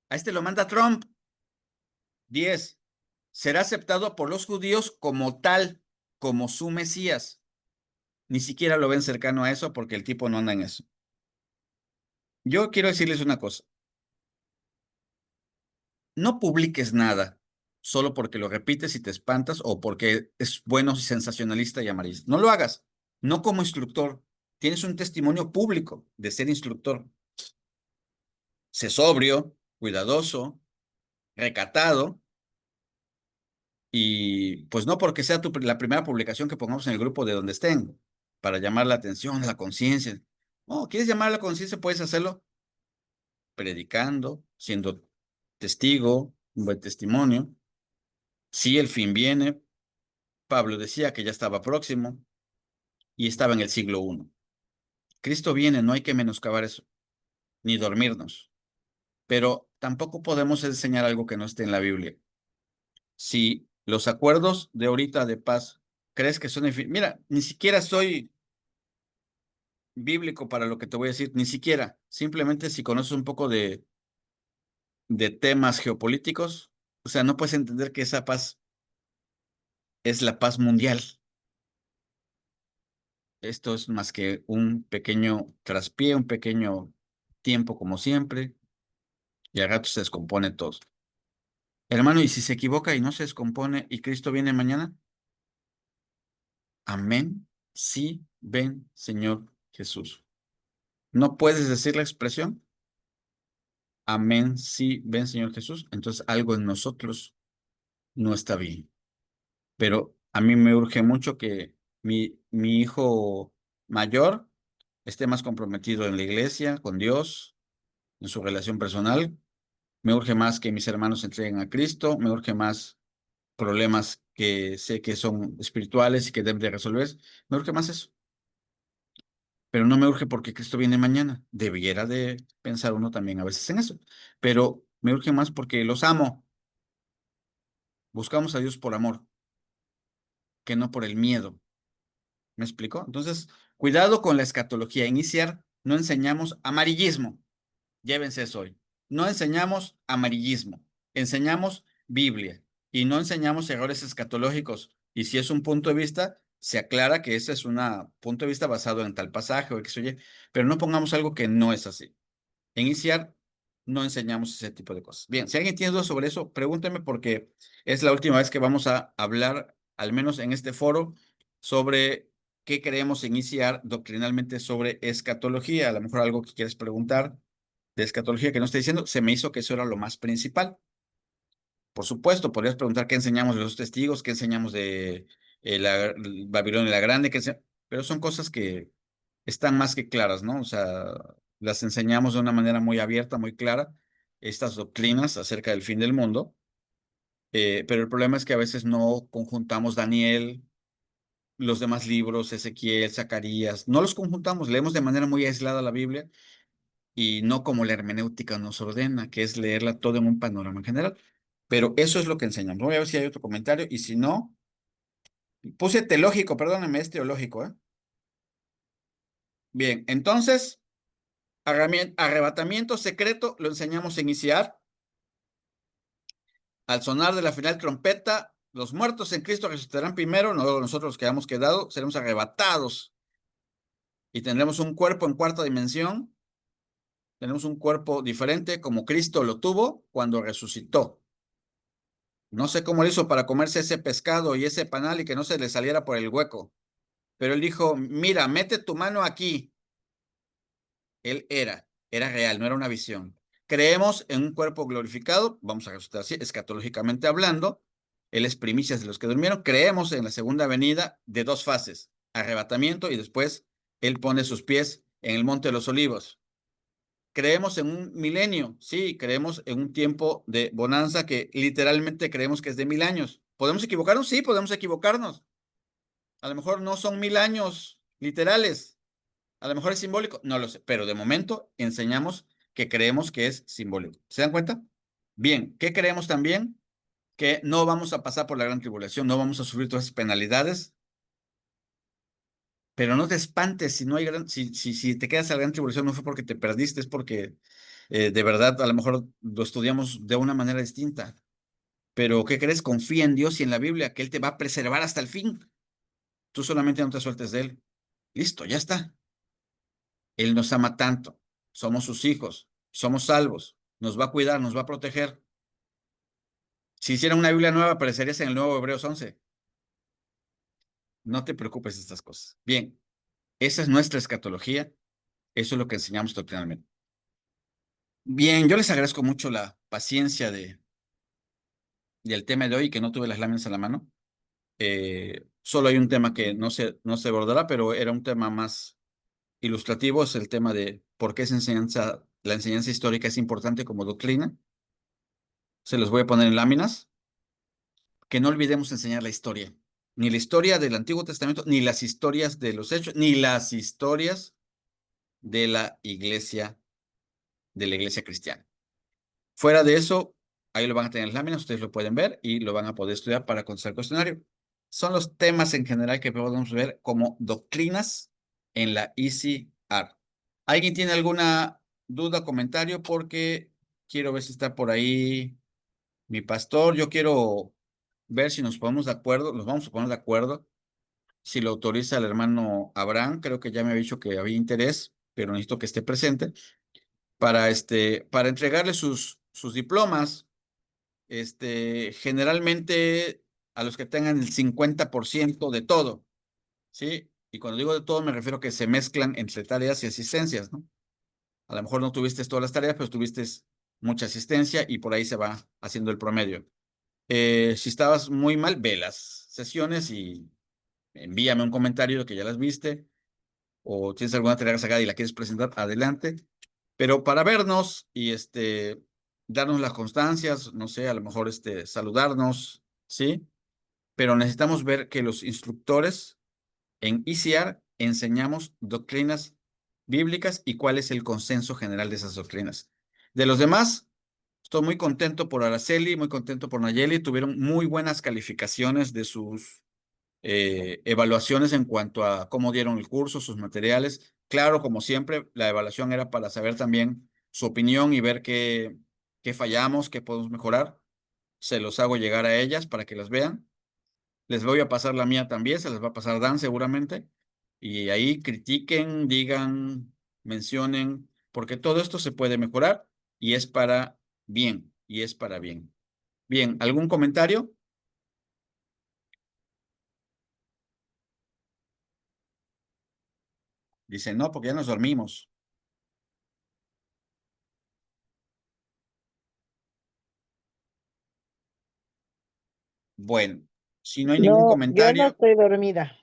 A este lo manda Trump. 10. Será aceptado por los judíos como tal, como su Mesías. Ni siquiera lo ven cercano a eso porque el tipo no anda en eso. Yo quiero decirles una cosa. No publiques nada solo porque lo repites y te espantas o porque es bueno, sensacionalista y amarillista. No lo hagas. No como instructor. Tienes un testimonio público de ser instructor. Sé sobrio, cuidadoso, recatado, y pues no porque sea la primera publicación que pongamos en el grupo de donde estén, para llamar la atención, la conciencia. No, ¿quieres llamar a la conciencia? Puedes hacerlo predicando, siendo testigo, un buen testimonio. Si el fin viene, Pablo decía que ya estaba próximo y estaba en el siglo I. Cristo viene, no hay que menoscabar eso, ni dormirnos, pero tampoco podemos enseñar algo que no esté en la Biblia. Si los acuerdos de ahorita de paz crees que son... Mira, ni siquiera soy bíblico para lo que te voy a decir, ni siquiera. Simplemente si conoces un poco de temas geopolíticos, o sea, no puedes entender que esa paz es la paz mundial. Esto es más que un pequeño traspié, un pequeño tiempo como siempre, y al rato se descompone todo. Hermano, ¿y si se equivoca y no se descompone y Cristo viene mañana? Amén. Sí, ven, Señor Jesús. ¿No puedes decir la expresión? Amén, sí, ven, Señor Jesús. Entonces algo en nosotros no está bien. Pero a mí me urge mucho que mi hijo mayor esté más comprometido en la iglesia, con Dios, en su relación personal. Me urge más que mis hermanos se entreguen a Cristo. Me urge más problemas que sé que son espirituales y que deben de resolver. Me urge más eso. Pero no me urge porque Cristo viene mañana. Debiera de pensar uno también a veces en eso. Pero me urge más porque los amo. Buscamos a Dios por amor, que no por el miedo. ¿Me explico? Entonces, cuidado con la escatología. Iniciar, no enseñamos amarillismo. Llévense eso hoy. No enseñamos amarillismo. Enseñamos Biblia. Y no enseñamos errores escatológicos. Y si es un punto de vista, se aclara que ese es un punto de vista basado en tal pasaje o X o Y. Pero no pongamos algo que no es así. En ICIAR no enseñamos ese tipo de cosas. Bien, si alguien tiene dudas sobre eso, pregúnteme porque es la última vez que vamos a hablar, al menos en este foro, sobre qué creemos en ICIAR doctrinalmente sobre escatología. A lo mejor algo que quieres preguntar de escatología que no estoy diciendo, se me hizo que eso era lo más principal. Por supuesto, podrías preguntar qué enseñamos de los testigos, qué enseñamos de la Babilonia la Grande, pero son cosas que están más que claras, ¿no? O sea, las enseñamos de una manera muy abierta, muy clara, estas doctrinas acerca del fin del mundo, pero el problema es que a veces no conjuntamos Daniel, los demás libros, Ezequiel, Zacarías, no los conjuntamos, leemos de manera muy aislada la Biblia y no como la hermenéutica nos ordena, que es leerla todo en un panorama en general. Pero eso es lo que enseñamos. Voy a ver si hay otro comentario y si no, puse teológico, perdóname, es teológico, ¿eh? Bien, entonces, arrebatamiento secreto lo enseñamos a iniciar. Al sonar de la final trompeta, los muertos en Cristo resucitarán primero, nosotros los que hayamos quedado seremos arrebatados y tendremos un cuerpo en cuarta dimensión. Tenemos un cuerpo diferente como Cristo lo tuvo cuando resucitó. No sé cómo lo hizo para comerse ese pescado y ese panal y que no se le saliera por el hueco. Pero él dijo, mira, mete tu mano aquí. Él era real, no era una visión. Creemos en un cuerpo glorificado, vamos a resucitar así, escatológicamente hablando. Él es primicias de los que durmieron. Creemos en la segunda venida de dos fases, arrebatamiento y después él pone sus pies en el Monte de los Olivos. Creemos en un milenio, sí, creemos en un tiempo de bonanza que literalmente creemos que es de 1000 años. ¿Podemos equivocarnos? Sí, podemos equivocarnos. A lo mejor no son 1000 años literales, a lo mejor es simbólico, no lo sé, pero de momento enseñamos que creemos que es simbólico. ¿Se dan cuenta? Bien, ¿qué creemos también? Que no vamos a pasar por la gran tribulación, no vamos a sufrir todas esas penalidades, pero no te espantes si no hay si te quedas a la gran tribulación, no fue porque te perdiste, es porque de verdad a lo mejor lo estudiamos de una manera distinta. Pero ¿qué crees? Confía en Dios y en la Biblia, que Él te va a preservar hasta el fin. Tú solamente no te sueltes de Él. Listo, ya está. Él nos ama tanto. Somos sus hijos. Somos salvos. Nos va a cuidar, nos va a proteger. Si hiciera una Biblia nueva, aparecerías en el nuevo Hebreos 11. No te preocupes de estas cosas. Bien, esa es nuestra escatología. Eso es lo que enseñamos doctrinalmente. Bien, yo les agradezco mucho la paciencia del tema de hoy, que no tuve las láminas a la mano. Solo hay un tema que no se abordará, pero era un tema más ilustrativo, es el tema de por qué la enseñanza histórica es importante como doctrina. Se los voy a poner en láminas. Que no olvidemos enseñar la historia. Ni la historia del Antiguo Testamento, ni las historias de los Hechos, ni las historias de la iglesia cristiana. Fuera de eso, ahí lo van a tener en las láminas, ustedes lo pueden ver y lo van a poder estudiar para contestar el cuestionario. Son los temas en general que podemos ver como doctrinas en la ECR. ¿Alguien tiene alguna duda o comentario? Porque quiero ver si está por ahí mi pastor. Yo quiero ver si nos ponemos de acuerdo, nos vamos a poner de acuerdo. Si lo autoriza el hermano Abraham, creo que ya me había dicho que había interés, pero necesito que esté presente para entregarle sus diplomas. Generalmente a los que tengan el 50% de todo, ¿sí? Y cuando digo de todo me refiero a que se mezclan entre tareas y asistencias, ¿no? A lo mejor no tuviste todas las tareas, pero tuviste mucha asistencia y por ahí se va haciendo el promedio. Si estabas muy mal, ve las sesiones y envíame un comentario de que ya las viste o tienes alguna tarea sacada y la quieres presentar, adelante. Pero para vernos y darnos las constancias, no sé, a lo mejor saludarnos, ¿sí? Pero necesitamos ver que los instructores en ICR enseñamos doctrinas bíblicas y cuál es el consenso general de esas doctrinas. De los demás, estoy muy contento por Araceli, muy contento por Nayeli, tuvieron muy buenas calificaciones de sus evaluaciones en cuanto a cómo dieron el curso, sus materiales. Claro, como siempre, la evaluación era para saber también su opinión y ver qué fallamos, qué podemos mejorar. Se los hago llegar a ellas para que las vean. Les voy a pasar la mía también, se las va a pasar Dan seguramente. Y ahí critiquen, digan, mencionen, porque todo esto se puede mejorar y es para bien, y es para bien. Bien, ¿algún comentario? Dicen, no, porque ya nos dormimos. Bueno, si no hay ningún No, yo no comentario. estoy dormida.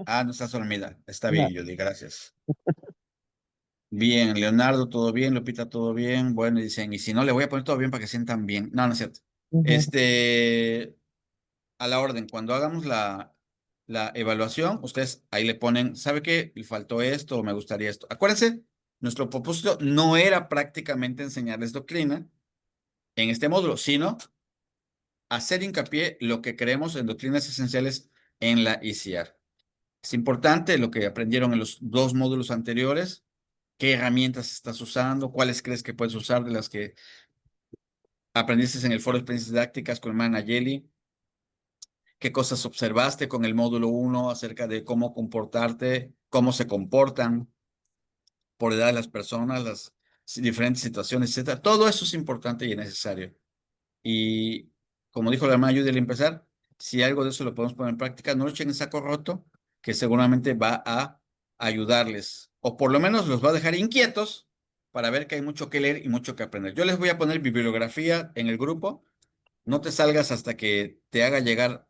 Ah, no estás dormida. Está No. bien, Judy, gracias. Bien, Leonardo, todo bien, Lupita, todo bien. Bueno, dicen, y si no, le voy a poner todo bien para que sientan bien. No, no es cierto. Ujú. A la orden, cuando hagamos la evaluación, ustedes ahí le ponen, ¿sabe qué? Le faltó esto o me gustaría esto. Acuérdense, nuestro propósito no era prácticamente enseñarles doctrina en este módulo, sino hacer hincapié lo que creemos en doctrinas esenciales en la ICR. Es importante lo que aprendieron en los dos módulos anteriores, qué herramientas estás usando, cuáles crees que puedes usar de las que aprendiste en el foro de experiencias didácticas con hermana Nayeli, qué cosas observaste con el módulo 1 acerca de cómo comportarte, cómo se comportan por edad de las personas, las diferentes situaciones, etcétera. Todo eso es importante y necesario. Y como dijo la hermana Judy al empezar, si algo de eso lo podemos poner en práctica, no lo echen en saco roto, que seguramente va a ayudarles, o por lo menos los va a dejar inquietos para ver que hay mucho que leer y mucho que aprender. Yo les voy a poner bibliografía en el grupo. No te salgas hasta que te haga llegar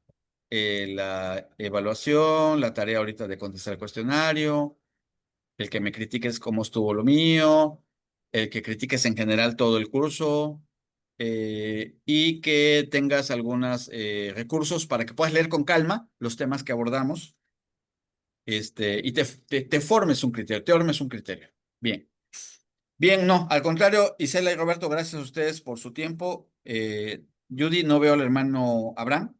la evaluación, la tarea ahorita de contestar el cuestionario, el que me critiques cómo estuvo lo mío, el que critiques en general todo el curso, y que tengas algunos recursos para que puedas leer con calma los temas que abordamos, y te formes un criterio, te formes un criterio. Bien. Bien, no, al contrario, Isela y Roberto, gracias a ustedes por su tiempo. Judy, no veo al hermano Abraham.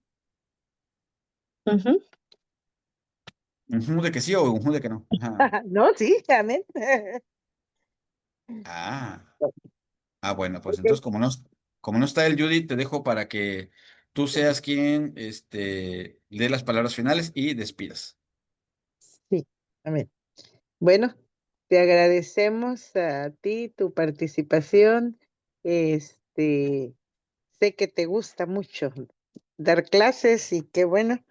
Ujú. ¿Un de que sí o un de que no? Ajá. No, sí, amén. Ah, bueno, pues Ok. entonces como no está el Judy, te dejo para que tú seas quien dé las palabras finales y despidas. Sí, amén. Bueno, te agradecemos a ti tu participación. Este, sé que te gusta mucho dar clases y qué bueno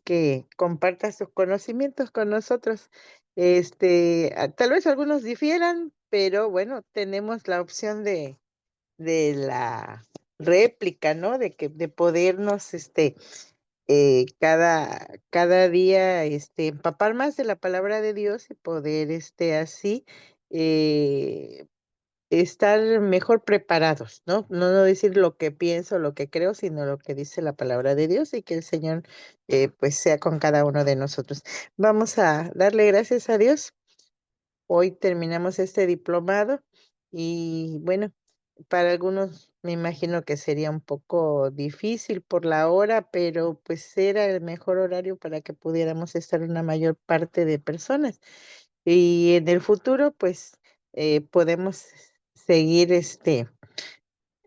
que compartas tus conocimientos con nosotros. Tal vez algunos difieran, pero bueno, tenemos la opción de la réplica, ¿no? De podernos, cada día, empapar más de la palabra de Dios y poder, así, eh, estar mejor preparados, ¿no? No decir lo que pienso, lo que creo, sino lo que dice la palabra de Dios y que el Señor, pues, sea con cada uno de nosotros. Vamos a darle gracias a Dios. Hoy terminamos este diplomado y bueno, para algunos me imagino que sería un poco difícil por la hora, pero pues era el mejor horario para que pudiéramos estar una mayor parte de personas. Y en el futuro, pues podemos seguir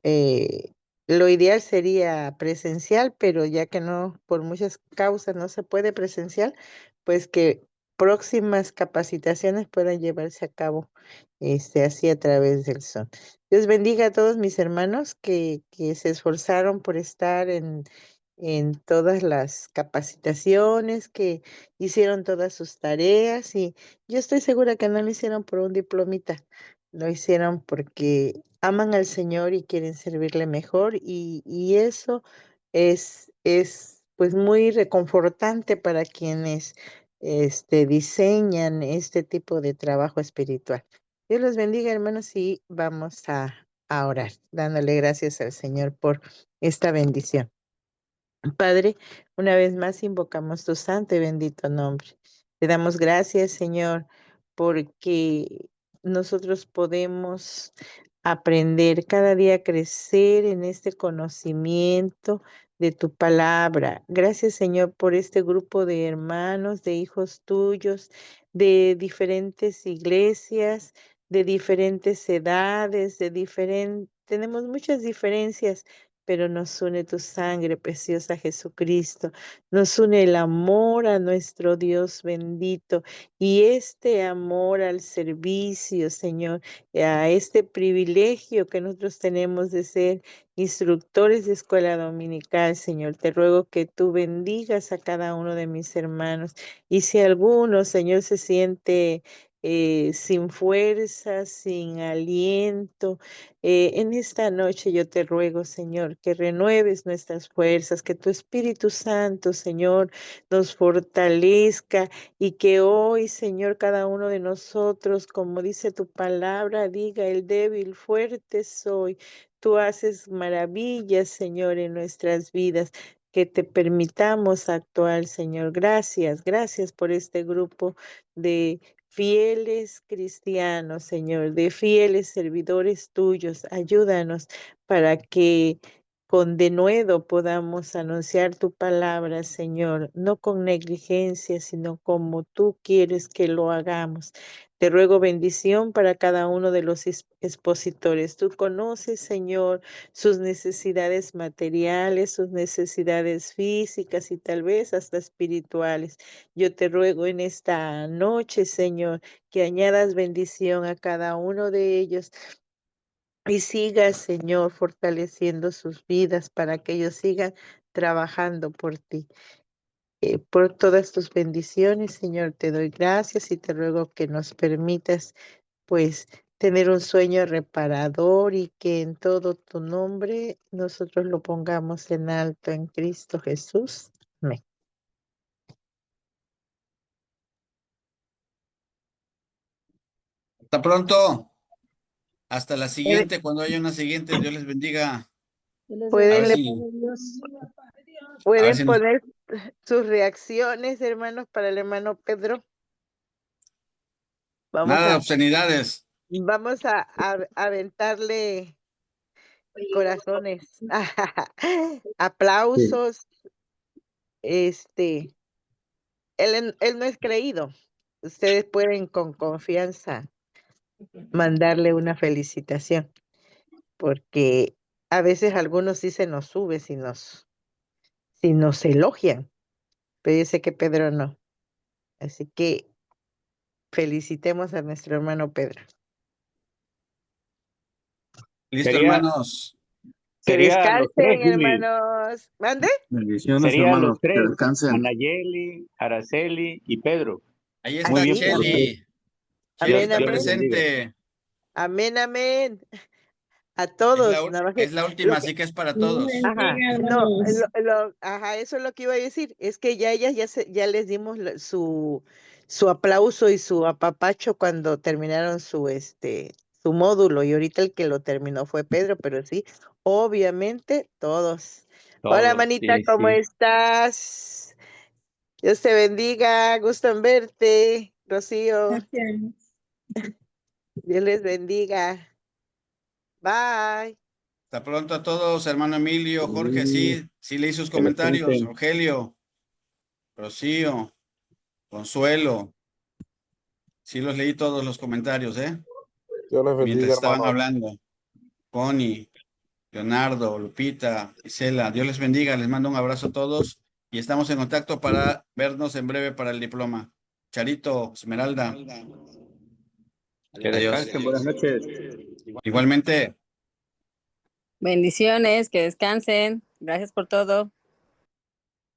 eh, lo ideal sería presencial, pero ya que no, por muchas causas no se puede presencial, pues que próximas capacitaciones puedan llevarse a cabo, así a través del Zoom. Dios bendiga a todos mis hermanos que se esforzaron por estar en todas las capacitaciones, que hicieron todas sus tareas y yo estoy segura que no lo hicieron por un diplomita, lo hicieron porque aman al Señor y quieren servirle mejor y eso es pues muy reconfortante para quienes diseñan este tipo de trabajo espiritual. Dios los bendiga, hermanos, y vamos a orar, dándole gracias al Señor por esta bendición. Padre, una vez más invocamos tu santo y bendito nombre. Te damos gracias, Señor, porque nosotros podemos aprender cada día a crecer en este conocimiento de tu palabra. Gracias, Señor, por este grupo de hermanos, de hijos tuyos, de diferentes iglesias, de diferentes edades, tenemos muchas diferencias, pero nos une tu sangre preciosa, Jesucristo. Nos une el amor a nuestro Dios bendito y este amor al servicio, Señor, a este privilegio que nosotros tenemos de ser instructores de escuela dominical, Señor. Te ruego que tú bendigas a cada uno de mis hermanos y si alguno, Señor, se siente sin fuerza, sin aliento. En esta noche yo te ruego, Señor, que renueves nuestras fuerzas, que tu Espíritu Santo, Señor, nos fortalezca y que hoy, Señor, cada uno de nosotros, como dice tu palabra, diga el débil, fuerte soy. Tú haces maravillas, Señor, en nuestras vidas. Que te permitamos actuar, Señor. Gracias, gracias por este grupo de fieles cristianos, Señor, de fieles servidores tuyos. Ayúdanos para que con denuedo podamos anunciar tu palabra, Señor, no con negligencia, sino como tú quieres que lo hagamos. Te ruego bendición para cada uno de los expositores. Tú conoces, Señor, sus necesidades materiales, sus necesidades físicas y tal vez hasta espirituales. Yo te ruego en esta noche, Señor, que añadas bendición a cada uno de ellos y sigas, Señor, fortaleciendo sus vidas para que ellos sigan trabajando por ti. Por todas tus bendiciones, Señor, te doy gracias y te ruego que nos permitas, pues, tener un sueño reparador y que en todo tu nombre nosotros lo pongamos en alto en Cristo Jesús. Amén. Hasta pronto. Hasta la Pueden, siguiente, cuando haya una siguiente, Dios les bendiga. Yo les A ver pueden, bendiga, si, Dios. a ver pueden si nos, poner sus reacciones, hermanos, para el hermano Pedro. Vamos nada de a, obscenidades. vamos a aventarle corazones, Sí. aplausos. Este, él no es creído. Ustedes pueden con confianza mandarle una felicitación, porque a veces algunos sí se nos sube si nos elogian, pero yo sé que Pedro no. Así que felicitemos a nuestro hermano Pedro. Listo, Sería, hermanos. Que sería los tres, descansen, Jimmy. hermanos. ¿Mande? Bendiciones, Serían hermanos. los Que tres. descansen. Anayeli, Araceli y Pedro. Ahí Muy está bien Así, por ustedes. amén. Cheli. Cheli Amén, está Dios les amén. bendiga. presente. Amén, amén. A Es todos, nada más que es la última, lo que, así que es para Dios todos. ajá, bendiga, no, hermanos. ajá, eso es lo que iba a decir, es que ya ellas ya les dimos su aplauso y su apapacho cuando terminaron su módulo, y ahorita el que lo terminó fue Pedro, pero sí, obviamente todos. Hola, Todos, manita, sí, ¿cómo sí. estás? Dios te bendiga, gusto en verte, Rocío, Gracias. Dios les bendiga, bye. Hasta pronto a todos, hermano Emilio, Jorge, sí leí sus Que comentarios. descansen. Rogelio, Rocío, Consuelo, sí los leí todos los comentarios, Dios les mientras bendiga, estaban hermanos. hablando. Connie, Leonardo, Lupita, Isela, Dios les bendiga, les mando un abrazo a todos y estamos en contacto para vernos en breve para el diploma. Charito, Esmeralda, Que adiós. descansen. Buenas noches. Igualmente, Bendiciones, que descansen. Gracias por todo.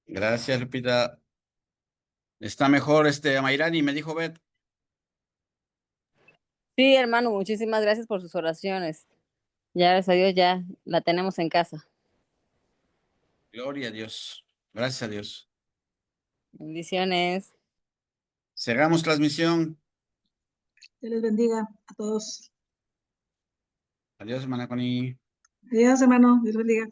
gracias, Lupita. Está mejor Amairani, me dijo Beth. Sí, hermano, muchísimas gracias por sus oraciones. Ya, gracias a Dios, ya la tenemos en casa. Gloria a Dios. Gracias a Dios. Bendiciones. Cerramos transmisión. Dios les bendiga a todos. Adiós, hermana Connie. Adiós, hermano. Dios bendiga.